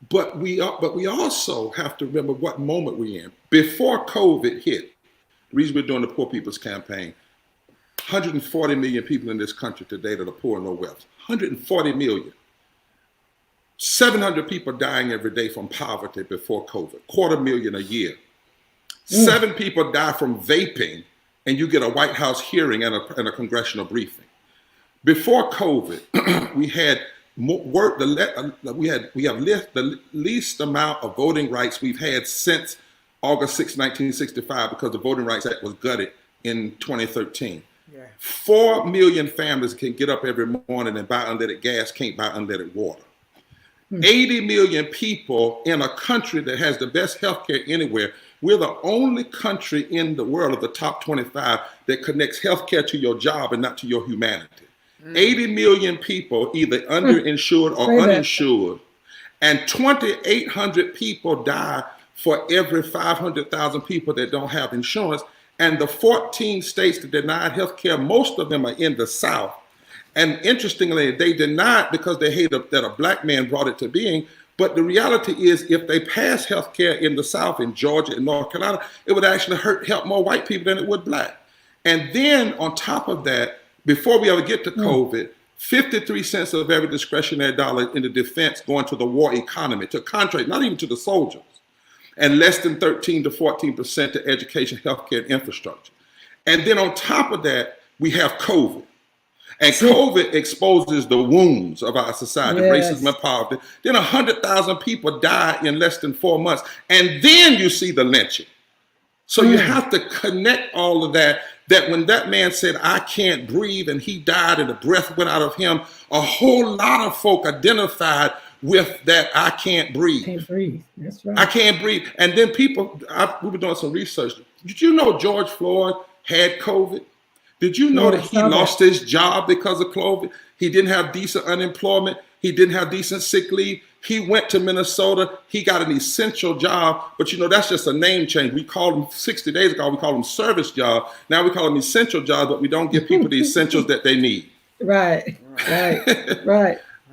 But we also have to remember what moment we're in. Before COVID hit, the reason we're doing the Poor People's Campaign, 140 million people in this country today that are poor and low wealth. 140 million. 700 people dying every day from poverty before COVID. 250,000 a year. 7 people die from vaping, and you get a White House hearing and a congressional briefing. Before COVID, we had the least amount of voting rights we've had since August 6, 1965, because the Voting Rights Act was gutted in 2013. 4 million families can get up every morning and buy unleaded gas, can't buy unleaded water. 80 million people in a country that has the best healthcare anywhere. We're the only country in the world of the top 25 that connects healthcare to your job and not to your humanity. 80 million people either underinsured or uninsured, and 2,800 people die for every 500,000 people that don't have insurance. And the 14 states that denied healthcare, most of them are in the South. And interestingly, they denied because they hate that a Black man brought it to being. But the reality is, if they pass healthcare in the South, in Georgia and North Carolina, it would actually help more white people than it would Black. And then on top of that, before we ever get to COVID, 53 cents of every discretionary dollar in the defense going to the war economy, to contract, not even to the soldiers, and less than 13 to 14% to education, healthcare, and infrastructure. And then on top of that, we have COVID. And COVID exposes the wounds of our society, racism and poverty. Then 100,000 people die in less than 4 months. And then you see the lynching. So you have to connect all of that when that man said, I can't breathe, and he died and the breath went out of him, a whole lot of folk identified with that, I can't breathe. Can't breathe. That's right. I can't breathe. And then people, we were doing some research. Did you know George Floyd had COVID? Did you know that he lost his job because of COVID? He didn't have decent unemployment. He didn't have decent sick leave. He went to Minnesota. He got an essential job. But you know, that's just a name change. We called him 60 days ago, we called him service job. Now we call them essential jobs, but we don't give people the essentials that they need. Right.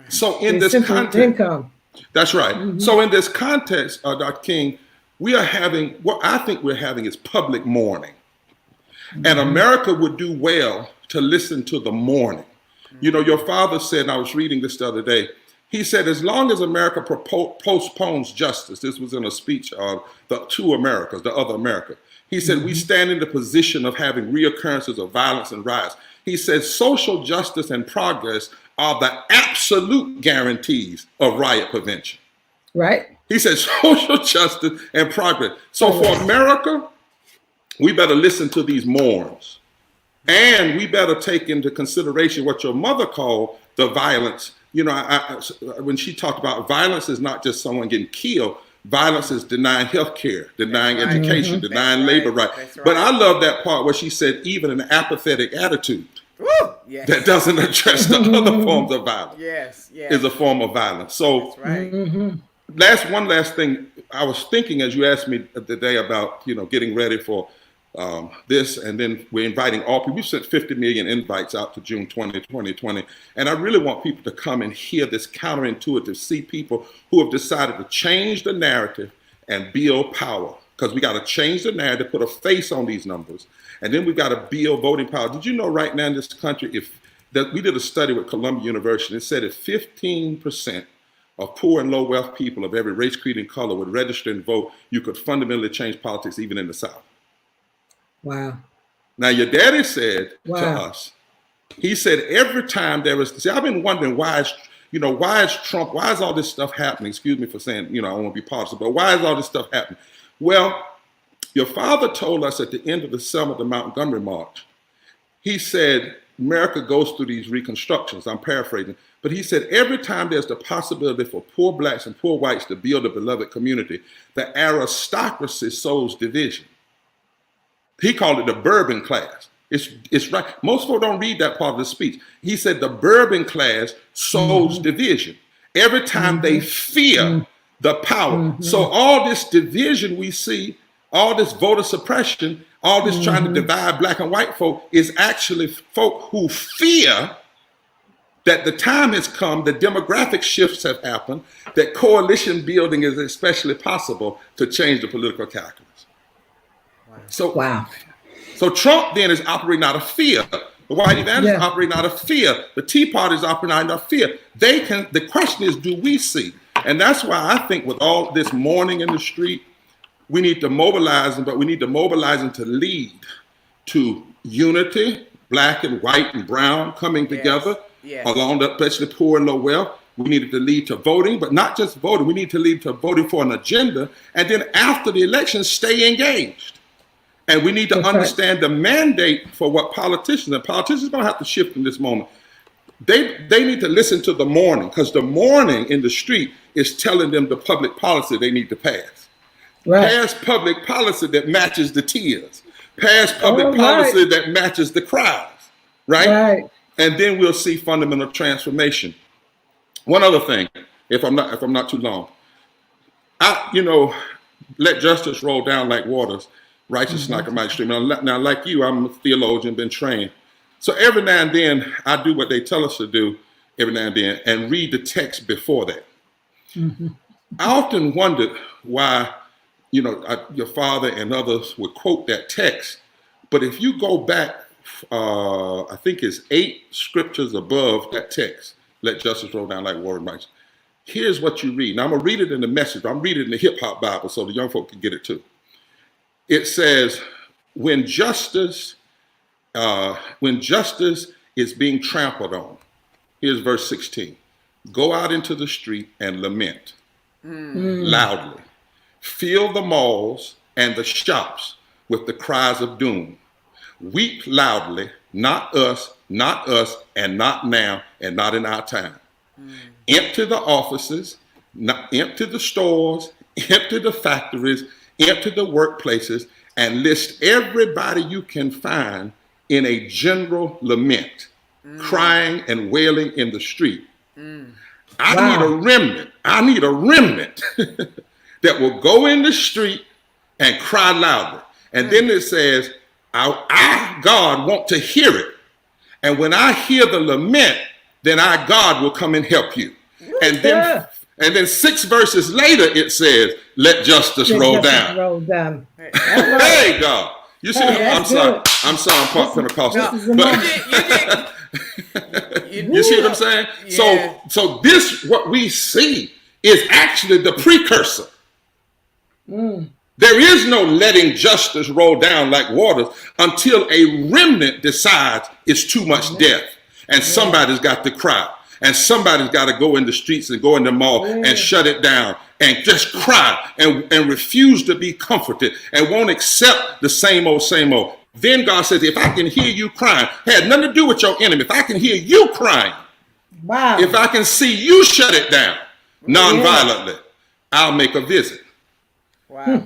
So in this context, income. That's right. So in this context, Dr. King, we are having, what I think we're having is public mourning. And America would do well to listen to the mourning. You know, your father said, and I was reading this the other day, he said, as long as America postpones justice, this was in a speech of the two Americas, the other America. He said, we stand in the position of having reoccurrences of violence and riots. He said, social justice and progress are the absolute guarantees of riot prevention. Right. He said, social justice and progress. So for America, we better listen to these mourns. And we better take into consideration what your mother called the violence you know, when she talked about violence is not just someone getting killed. Violence is denying health care, denying education, denying labor rights. But I love that part where she said even an apathetic attitude that doesn't address the other forms of violence is a form of violence. So one last thing I was thinking as you asked me today about, you know, getting ready for this, and then we're inviting all people. We've sent 50 million invites out to June 2020. And I really want people to come and hear this counterintuitive, see people who have decided to change the narrative and build power. Because we got to change the narrative, put a face on these numbers, and then we've got to build voting power. Did you know right now in this country, we did a study with Columbia University, it said if 15% of poor and low wealth people of every race, creed, and color would register and vote, you could fundamentally change politics even in the South. Wow. Now, your daddy said to us, he said every time there was, see, I've been wondering why is Trump, why is all this stuff happening? Excuse me for saying, you know, I don't want to be partisan, but why is all this stuff happening? Well, your father told us at the end of the Selma to Montgomery March, he said, America goes through these reconstructions, I'm paraphrasing, but he said every time there's the possibility for poor blacks and poor whites to build a beloved community, the aristocracy sows division. He called it the Bourbon class. It's right. Most people don't read that part of the speech. He said the Bourbon class sows division every time they fear the power. So all this division we see, all this voter suppression, all this trying to divide black and white folk is actually folk who fear that the time has come, the demographic shifts have happened, that coalition building is especially possible to change the political calculus. So Trump then is operating out of fear. The white evangelists operating out of fear. The Tea Party is operating out of fear. The question is, do we see? And that's why I think with all this mourning in the street, we need to mobilize them, but we need to mobilize them to lead to unity, black and white and brown coming together, along the, especially poor and low wealth. We needed to lead to voting, but not just voting. We need to lead to voting for an agenda. And then after the election, stay engaged. And we need to understand the mandate for what politicians are going to have to shift in this moment. They need to listen to the mourning, because the mourning in the street is telling them the public policy they need to pass. Pass public policy that matches the tears. Pass public policy that matches the cries. Right? And then we'll see fundamental transformation. One other thing, if I'm not too long, let justice roll down like waters. Righteousness like a mighty stream. Now, like you, I'm a theologian, been trained. So every now and then, I do what they tell us to do every now and then and read the text before that. I often wondered why, your father and others would quote that text. But if you go back, I think it's 8 scriptures above that text, let justice roll down like water and righteousness. Here's what you read. Now, I'm going to read it in the Message. I'm reading it in the Hip Hop Bible so the young folk can get it too. It says, when justice is being trampled on, here's verse 16. Go out into the street and lament loudly. Fill the malls and the shops with the cries of doom. Weep loudly, not us, and not now, and not in our time. Empty the offices, empty the stores, empty the factories, empty the workplaces, and list everybody you can find in a general lament, crying and wailing in the street. I need a remnant. I need a remnant that will go in the street and cry loudly. And then it says, I, God, want to hear it. And when I hear the lament, then I, God, will come and help you. And then 6 verses later, it says, let justice roll down. Hey, God. You see, I'm sorry, I'm part Pentecostal. You see what I'm saying? Yeah. So this, what we see, is actually the precursor. There is no letting justice roll down like waters until a remnant decides it's too much death. And somebody's got to cry. And somebody's got to go in the streets and go in the mall and shut it down and just cry and refuse to be comforted and won't accept the same old, same old. Then God says, if I can hear you crying, had nothing to do with your enemy. If I can hear you crying, Wow. If I can see you shut it down non-violently, I'll make a visit. Wow.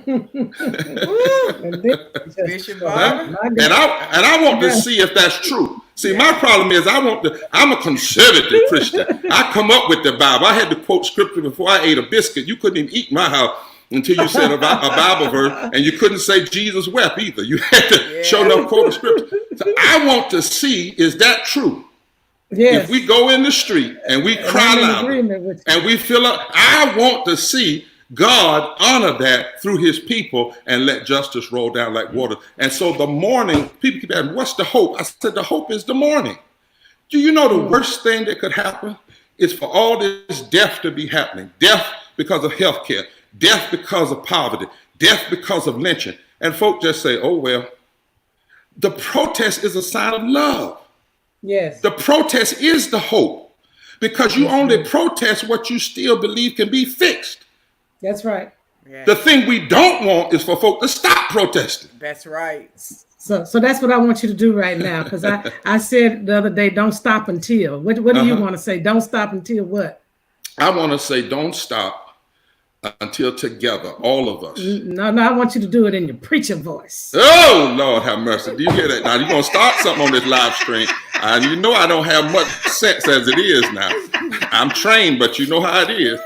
Bishop Barbara? And I want to see if that's true. See, my problem is I'm a conservative Christian. I come up with the Bible. I had to quote scripture before I ate a biscuit. You couldn't even eat in my house until you said a Bible verse, and you couldn't say Jesus wept either. You had to show enough quote scripture. So I want to see, is that true? Yes. If we go in the street and we cry loud and we fill up, I want to see God honor that through his people and let justice roll down like water. And so the mourning, people keep asking, what's the hope? I said, the hope is the mourning. Do you know the worst thing that could happen is for all this death to be happening? Death because of health care, death because of poverty, death because of lynching. And folk just say, oh, well, the protest is a sign of love. Yes. The protest is the hope, because you only protest what you still believe can be fixed. That's right. Yeah. The thing we don't want is for folk to stop protesting. That's right. So that's what I want you to do right now, because I said the other day, don't stop until. What do you want to say? Don't stop until what? I want to say don't stop until together, all of us. No, I want you to do it in your preacher voice. Oh, Lord have mercy. Do you hear that? Now, you're going to start something on this live stream. And you know I don't have much sense as it is now. I'm trained, but you know how it is.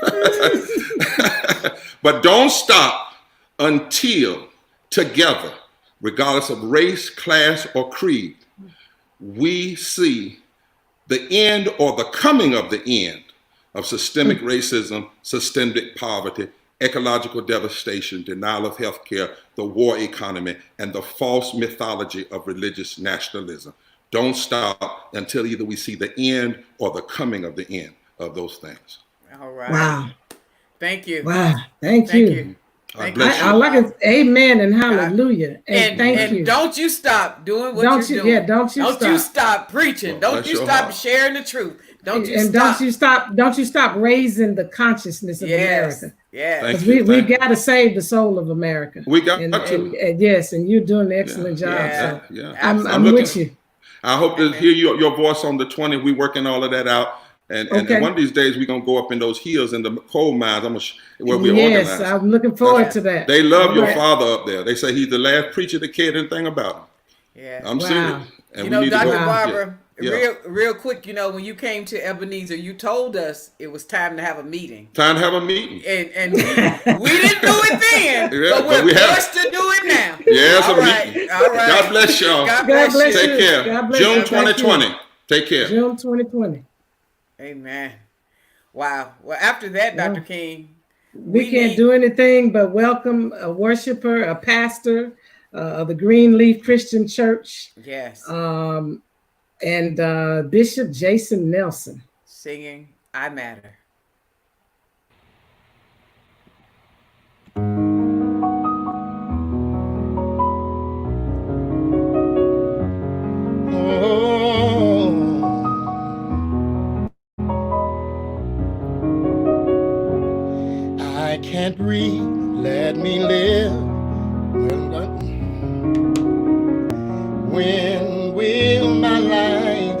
But don't stop until together, regardless of race, class, or creed, we see the end or the coming of the end of systemic racism, systemic poverty, ecological devastation, denial of health care, the war economy, and the false mythology of religious nationalism. Don't stop until either we see the end or the coming of the end of those things. All right. Wow. Thank you. Wow. Thank you. I like it. Amen and hallelujah. And thank you. And don't you stop doing what you're doing. Yeah, don't you stop preaching. Don't you stop sharing the truth. Don't you stop raising the consciousness of America. Yeah. Because we got to save the soul of America. We got to. Yes, and you're doing an excellent job. Yeah. I'm with you. I hope to hear your voice on the 20th. We're working all of that out. And one of these days we're going to go up in those hills in the coal mines. Where we're organized. Yes, I'm looking forward to that. They love your father up there. They say he's the last preacher that cared anything about him. Yeah. I'm serious. And Dr. Barbara, real quick, when you came to Ebenezer, you told us it was time to have a meeting. And we didn't do it then, but we're blessed to do it now. Yes, all right. God bless y'all. God bless you. Take care. June 2020. Take care. June 2020. Amen. Wow. Well, after that, Dr. King, we can't do anything but welcome a worshiper, a pastor of the Greenleaf Christian Church. Yes. And Bishop Jason Nelson. Singing I Matter. I can't breathe, let me live. When will my life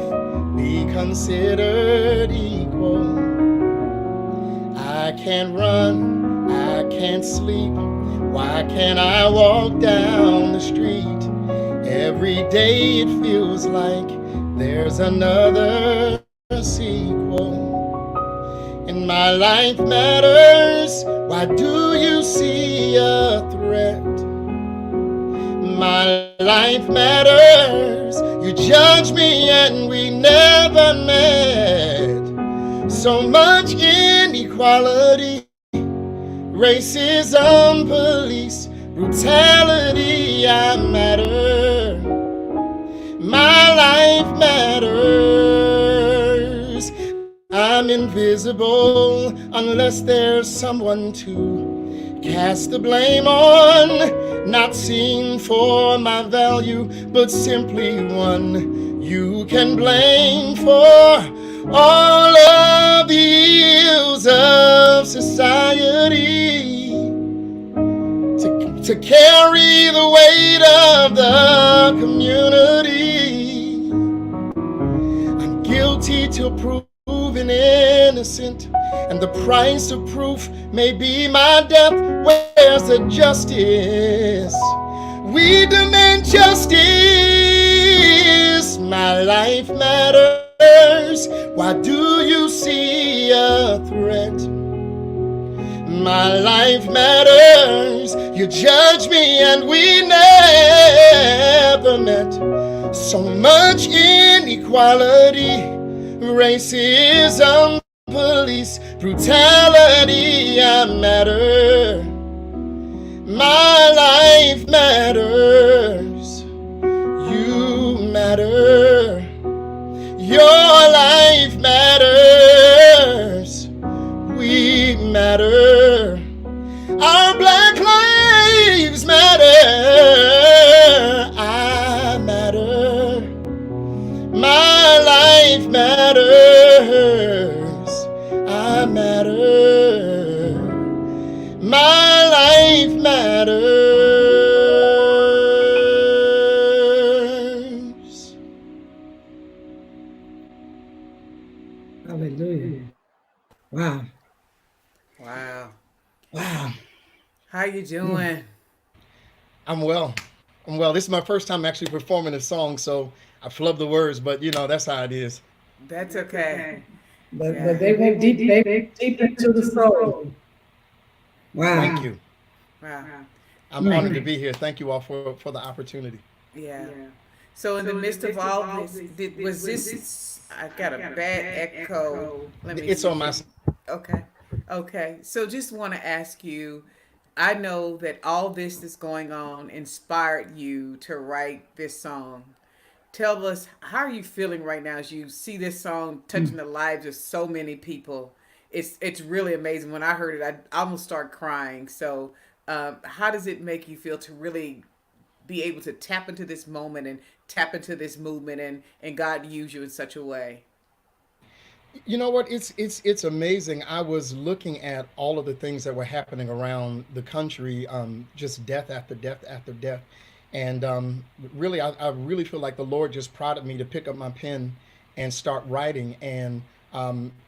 be considered equal? I can't run, I can't sleep. Why can't I walk down the street? Every day it feels like there's another sequel. And my life matters. Why do you see a threat? My life matters. You judge me and we never met. So much inequality, racism, police brutality. I matter. My life matters. I'm invisible unless there's someone to cast the blame on. Not seen for my value, but simply one you can blame for all of the ills of society. To carry the weight of the community. I'm guilty till proven proven innocent, and the price of proof may be my death. Where's the justice? We demand justice. My life matters. Why do you see a threat? My life matters. You judge me and we never met. So much inequality, racism, police brutality. I matter. My life matters. You matter. Your life matters. We matter. Our black lives matter. I matter. My life matters. I matter. My life matters. Hallelujah. Wow. Wow. Wow. How you doing? I'm well. This is my first time actually performing a song, so I flub the words, but you know, that's how it is. That's okay. But they went deep, deep into the soul. Wow. Thank you. Wow. I'm honored to be here. Thank you all for the opportunity. Yeah. So in the midst of all this, was this? I got a bad echo. Let me. It's see. on my. Okay. Okay. So just want to ask you. I know that all this that's going on inspired you to write this song. Tell us, how are you feeling right now as you see this song touching the lives of so many people? It's really amazing. When I heard it, I almost started crying. So how does it make you feel to really be able to tap into this moment and tap into this movement and God use you in such a way? You know what? It's amazing. I was looking at all of the things that were happening around the country, just death after death after death, and really, I really feel like the Lord just prodded me to pick up my pen and start writing. And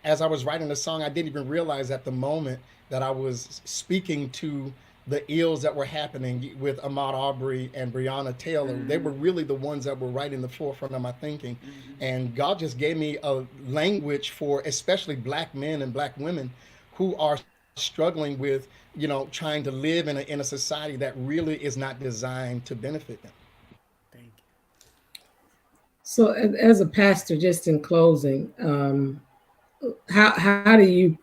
as I was writing the song, I didn't even realize at the moment that I was speaking to the ills that were happening with Ahmaud Arbery and Breonna Taylor. They were really the ones that were right in the forefront of my thinking. And God just gave me a language for especially black men and black women who are struggling with, you know, trying to live in a society that really is not designed to benefit them. Thank you. So as a pastor, just in closing, how do you,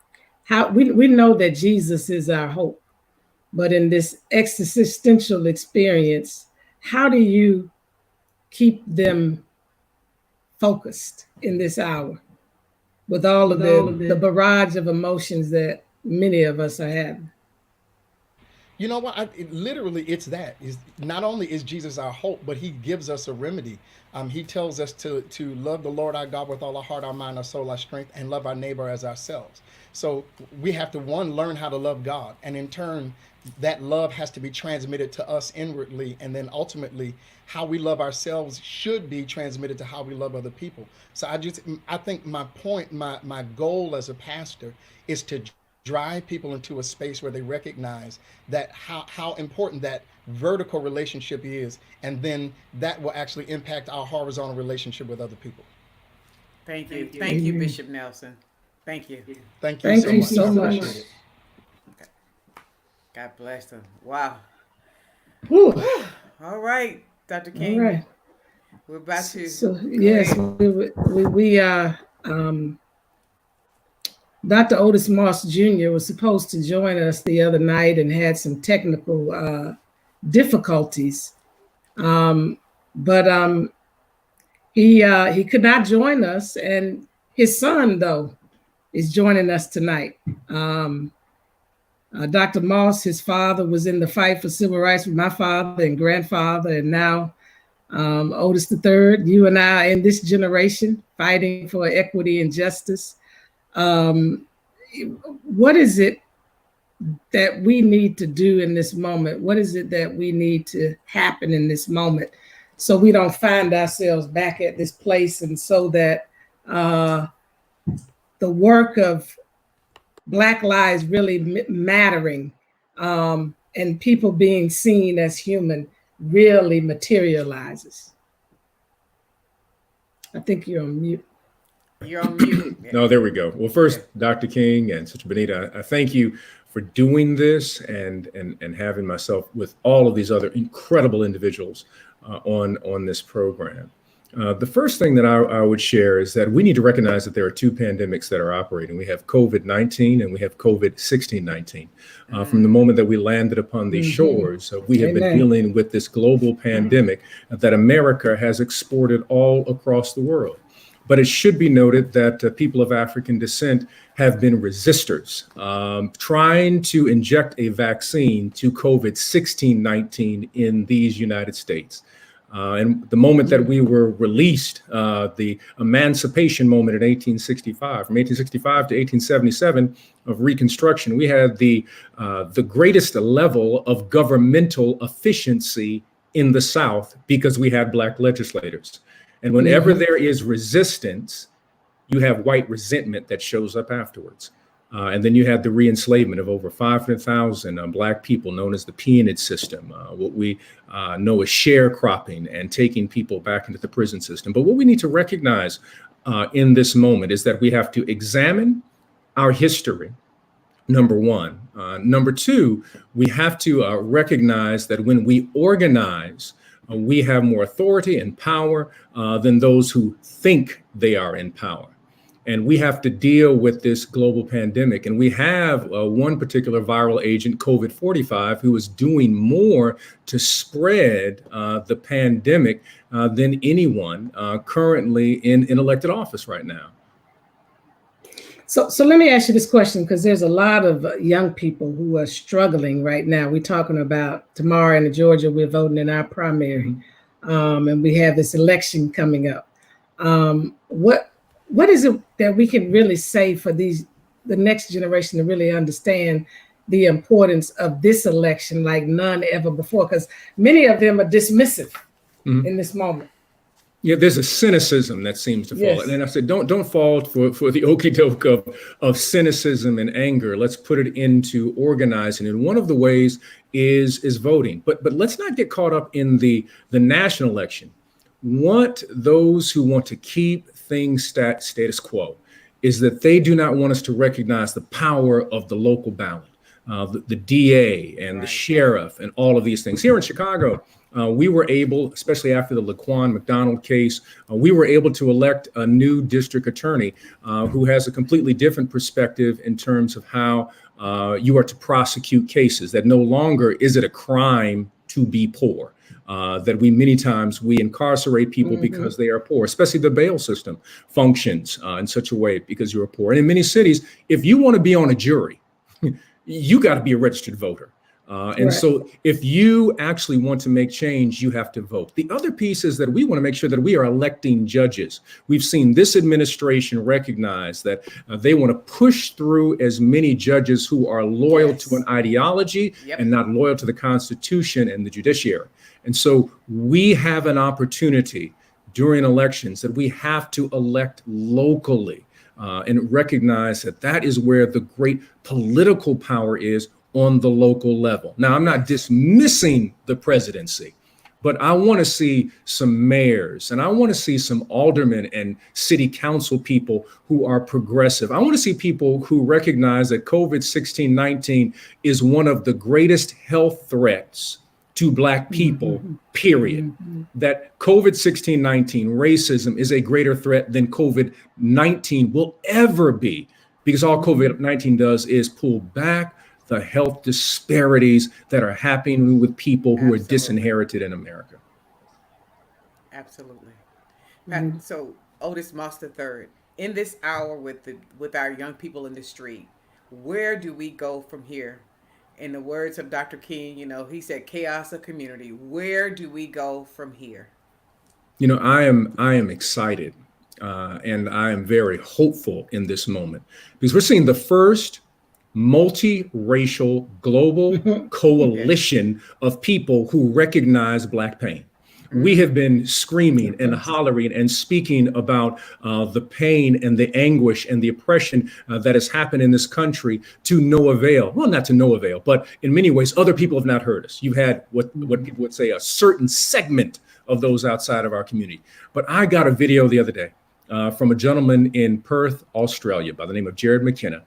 we know that Jesus is our hope, but in this existential experience, how do you keep them focused in this hour with all of the barrage of emotions that many of us are having? You know what? Literally, it's that. Is not only is Jesus our hope, but He gives us a remedy. He tells us to love the Lord our God with all our heart, our mind, our soul, our strength, and love our neighbor as ourselves. So we have to, one, learn how to love God, and in turn, that love has to be transmitted to us inwardly, and then ultimately, how we love ourselves should be transmitted to how we love other people. So I think my point, my goal as a pastor is to drive people into a space where they recognize that how important that vertical relationship is, and then that will actually impact our horizontal relationship with other people. Thank you. Thank you, Bishop Nelson. Thank you. Thank you so much. Okay. God bless them. Wow. Whew. All right, Dr. King. All right. We're about to. So yes, Dr. Otis Moss Jr. was supposed to join us the other night and had some technical difficulties, but he could not join us, and his son though is joining us tonight. Dr. Moss, his father, was in the fight for civil rights with my father and grandfather, and now Otis III, you and I are in this generation fighting for equity and justice. What is it that we need to do in this moment? What is it that we need to happen in this moment so we don't find ourselves back at this place, and so that the work of Black lives really mattering, and people being seen as human really materializes. I think you're on mute. You're on mute. No, there we go. Well, first, Dr. King and Sister Benita, I thank you for doing this and having myself with all of these other incredible individuals on this program. The first thing that I would share is that we need to recognize that there are two pandemics that are operating. We have COVID-19 and we have COVID-16-19. From the moment that we landed upon these shores, we have been dealing with this global pandemic that America has exported all across the world. But it should be noted that people of African descent have been resistors, trying to inject a vaccine to COVID-16-19 in these United States. And the moment that we were released, the emancipation moment in 1865, from 1865 to 1877 of Reconstruction, we had the greatest level of governmental efficiency in the South because we had Black legislators. And whenever there is resistance, you have white resentment that shows up afterwards. And then you had the re-enslavement of over 500,000 Black people, known as the peonage system, what we know as sharecropping and taking people back into the prison system. But what we need to recognize in this moment is that we have to examine our history, number one. Number two, we have to recognize that when we organize, we have more authority and power than those who think they are in power. And we have to deal with this global pandemic. And we have one particular viral agent, COVID-45, who is doing more to spread the pandemic than anyone currently in elected office right now. So let me ask you this question, because there's a lot of young people who are struggling right now. We're talking about tomorrow in Georgia, we're voting in our primary, and we have this election coming up. What is it that we can really say for the next generation to really understand the importance of this election like none ever before? Because many of them are dismissive in this moment. Yeah, there's a cynicism that seems to fall. Yes. And I said, don't fall for the okie doke of cynicism and anger. Let's put it into organizing. And one of the ways is voting. But let's not get caught up in the national election. What those who want to keep things status quo is that they do not want us to recognize the power of the local ballot, the DA and the sheriff and all of these things. Here in Chicago, we were able, especially after the Laquan McDonald case, we were able to elect a new district attorney who has a completely different perspective in terms of how you are to prosecute cases, that no longer is it a crime to be poor. That many times we incarcerate people because they are poor, especially the bail system functions in such a way because you're poor. And in many cities, if you want to be on a jury, you got to be a registered voter. And so if you actually want to make change, you have to vote. The other piece is that we want to make sure that we are electing judges. We've seen this administration recognize that they want to push through as many judges who are loyal to an ideology and not loyal to the Constitution and the judiciary. And so we have an opportunity during elections that we have to elect locally and recognize that that is where the great political power is on the local level. Now, I'm not dismissing the presidency, but I want to see some mayors and I want to see some aldermen and city council people who are progressive. I want to see people who recognize that COVID-16-19 is one of the greatest health threats to Black people, period. That COVID-16-19, racism, is a greater threat than COVID-19 will ever be, because all COVID-19 does is pull back the health disparities that are happening with people who are disinherited in America. Absolutely. So Otis Moss III, in this hour with our young people in the street, where do we go from here? In the words of Dr. King, he said, chaos of community. Where do we go from here? I am excited and I am very hopeful in this moment because we're seeing the first multiracial global coalition of people who recognize Black pain. We have been screaming and hollering and speaking about the pain and the anguish and the oppression that has happened in this country to no avail. Well, not to no avail, but in many ways, other people have not heard us. You've had what people would say a certain segment of those outside of our community. But I got a video the other day from a gentleman in Perth, Australia, by the name of Jared McKenna.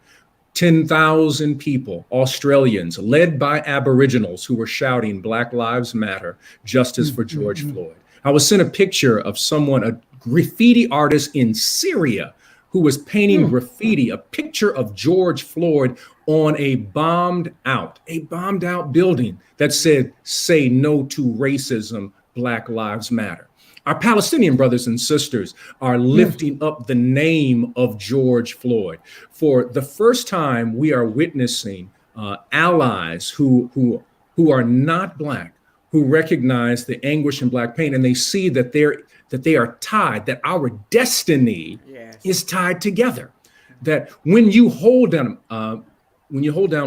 10,000 people, Australians, led by Aboriginals who were shouting Black Lives Matter, justice for George Floyd. I was sent a picture of someone, a graffiti artist in Syria, who was painting graffiti, a picture of George Floyd on a bombed out building that said, "Say no to racism, Black Lives Matter." Our Palestinian brothers and sisters are lifting up the name of George Floyd. For the first time, we are witnessing allies who are not Black, who recognize the anguish and Black pain, and they see that they are tied, that our destiny is tied together. That when you hold down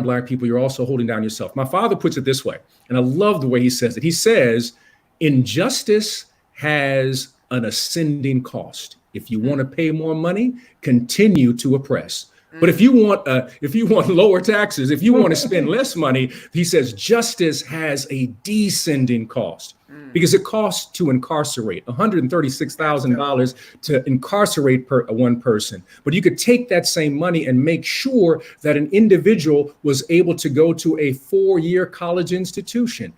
Black people, you're also holding down yourself. My father puts it this way, and I love the way he says it. He says, injustice has an ascending cost. If you want to pay more money, continue to oppress. But if you want lower taxes, if you want to spend less money, he says justice has a descending cost, because it costs to incarcerate $136,000 to incarcerate one person. But you could take that same money and make sure that an individual was able to go to a 4-year college institution.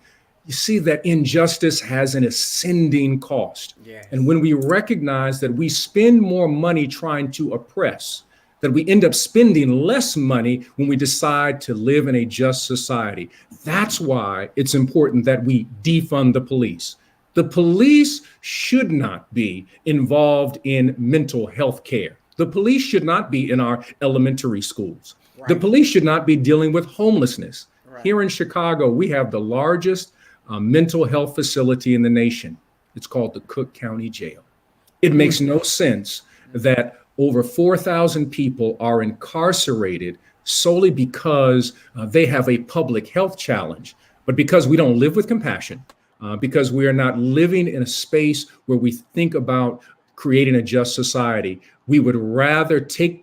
You see that injustice has an ascending cost. Yes. And when we recognize that we spend more money trying to oppress, that we end up spending less money when we decide to live in a just society. That's why it's important that we defund the police. The police should not be involved in mental health care. The police should not be in our elementary schools. Right. The police should not be dealing with homelessness. Right. Here in Chicago, we have the largest mental health facility in the nation. It's called the Cook County Jail. It makes no sense that over 4,000 people are incarcerated solely because they have a public health challenge, but because we don't live with compassion, because we are not living in a space where we think about creating a just society, we would rather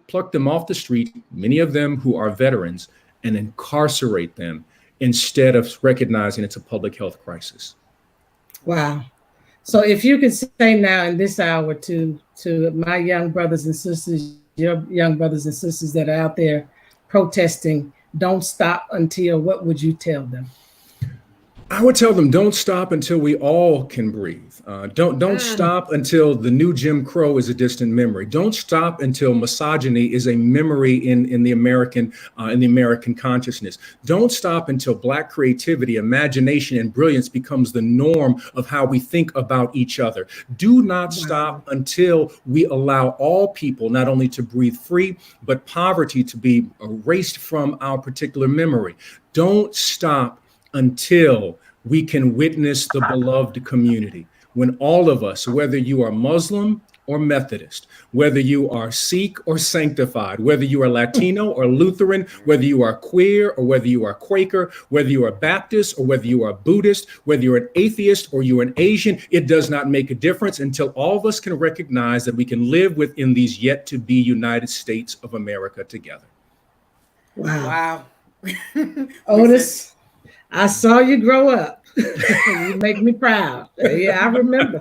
pluck them off the street, many of them who are veterans, and incarcerate them instead of recognizing it's a public health crisis. Wow. So if you could say now in this hour to my young brothers and sisters, your young brothers and sisters that are out there protesting, don't stop until, what would you tell them? I would tell them, don't stop until we all can breathe. Don't stop until the new Jim Crow is a distant memory. Don't stop until misogyny is a memory in the American consciousness. Don't stop until Black creativity, imagination, and brilliance becomes the norm of how we think about each other. Do not stop until we allow all people not only to breathe free, but poverty to be erased from our particular memory. Don't stop until we can witness the beloved community. When all of us, whether you are Muslim or Methodist, whether you are Sikh or sanctified, whether you are Latino or Lutheran, whether you are queer or whether you are Quaker, whether you are Baptist or whether you are Buddhist, whether you're an atheist or you're an Asian, it does not make a difference until all of us can recognize that we can live within these yet to be United States of America together. Wow. Otis, I saw you grow up. You make me proud. Yeah, I remember.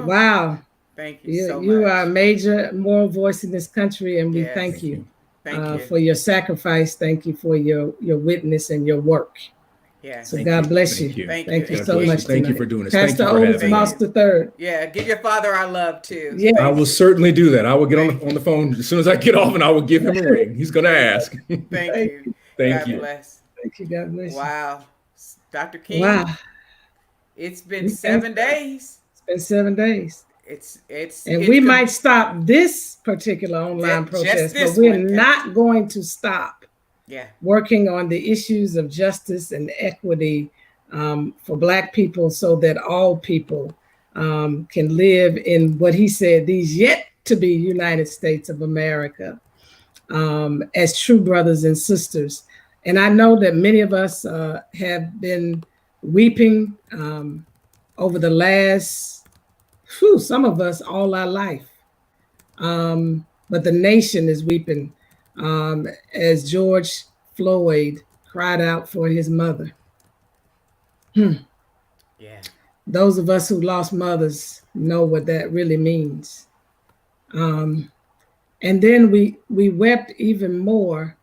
Wow. Thank you so much. You are a major moral voice in this country, and we thank you. Thank you for your sacrifice. Thank you for your witness and your work. Yeah. So God bless you. Thank you so much. Thank you for doing this. Pastor Otis Moss III. Yeah, give your father our love too. Yeah, I will certainly do that. I will get on the phone as soon as I get off, and I will give him a ring. He's going to ask. Thank you. Thank you. God bless. Thank you. God bless you. Wow. Dr. King. Wow. It's been 7 days. It's been 7 days. We might stop this particular online protest, but we're not going to stop working on the issues of justice and equity for Black people, so that all people can live in what he said, these yet to be United States of America, as true brothers and sisters. And I know that many of us have been weeping over the last, some of us all our life. But the nation is weeping as George Floyd cried out for his mother. Yeah. Those of us who lost mothers know what that really means. And then we wept even more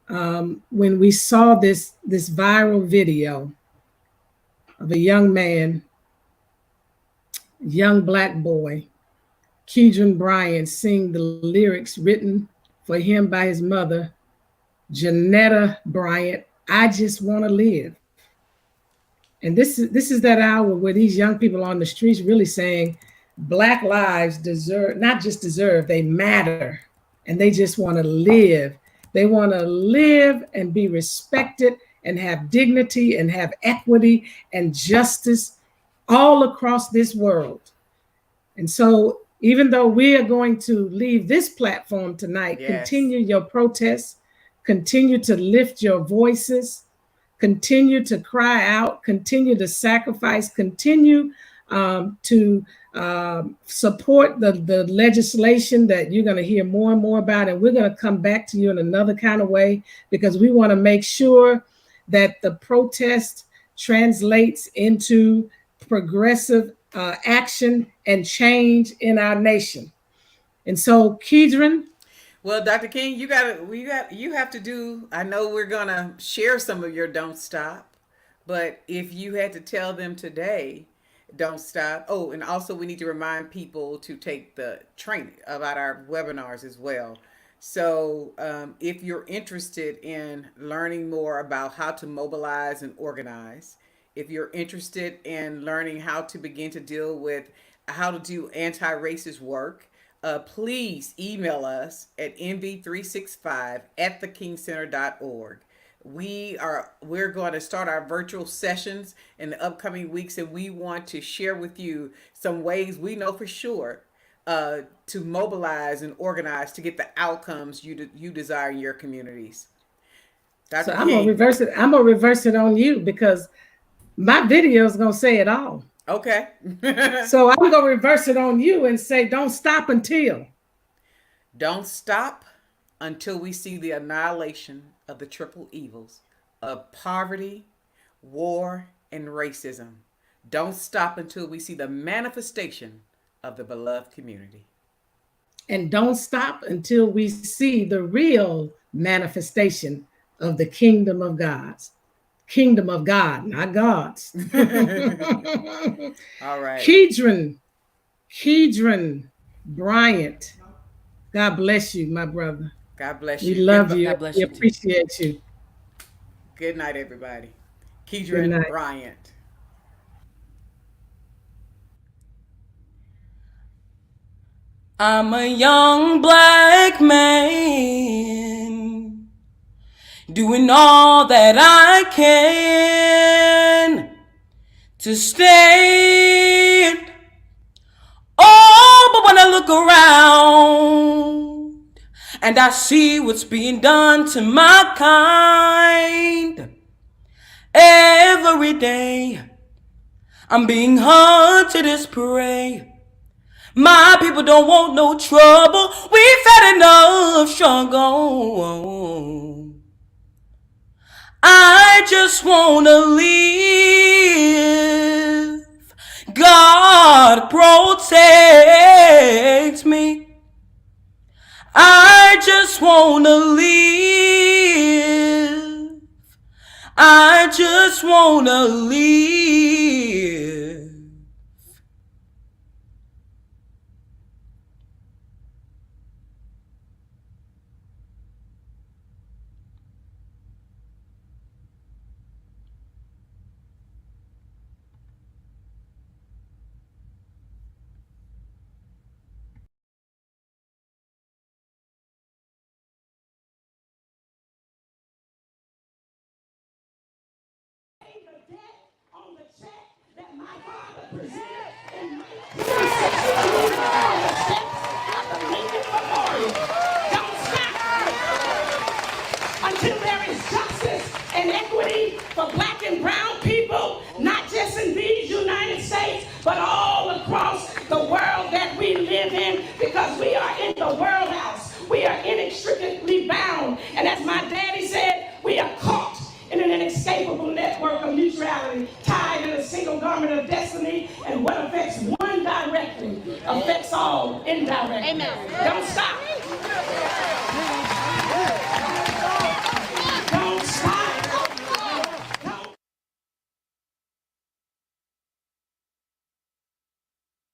when we saw this viral video of a young man, young Black boy, Keidron Bryant, sing the lyrics written for him by his mother, Janetta Bryant, "I Just Want to Live." And this is that hour where these young people on the streets really saying Black lives deserve, not just deserve, they matter. And they just want to live. They want to live and be respected and have dignity and have equity and justice all across this world. And so even though we are going to leave this platform tonight, continue your protests, continue to lift your voices, continue to cry out, continue to sacrifice, continue to support the legislation that you're going to hear more and more about. And we're going to come back to you in another kind of way, because we want to make sure that the protest translates into progressive action and change in our nation. And so, Keidron. Well, Dr. King, you have to do, I know we're going to share some of your don't stop, but if you had to tell them today, don't stop. Oh, and also we need to remind people to take the training about our webinars as well. So if you're interested in learning more about how to mobilize and organize, if you're interested in learning how to begin to deal with how to do anti-racist work, please email us at nv365@thekingcenter.org. We're going to start our virtual sessions in the upcoming weeks, and we want to share with you some ways we know for sure to mobilize and organize to get the outcomes you desire in your communities. Dr. So King. I'm gonna reverse it on you, because my video is gonna say it all. Okay. So I'm gonna reverse it on you and say, don't stop until. Don't stop until we see the annihilation of the triple evils of poverty, war, and racism. Don't stop until we see the manifestation of the beloved community. And don't stop until we see the real manifestation of the kingdom of God. Kingdom of God, not God's. All right. Keidron Bryant. God bless you, my brother. God bless you. We love you. God bless we you appreciate you. Good night, everybody. Keidron Bryant. I'm a young Black man doing all that I can to stand. Oh, but when I look around and I see what's being done to my kind, every day I'm being hunted as prey. My people don't want no trouble. We've had enough struggle. I just wanna live. God protect me. I just wanna live. I just wanna live. Until there is justice and equity for Black and brown people, not just in these United States, but all across the world that we live in, because we are in the world house. We are inextricably bound. And as my daddy said, we are caught in an inescapable network of mutuality, tied in a single garment of destiny, and what affects one directly affects all indirectly. Amen. Don't stop.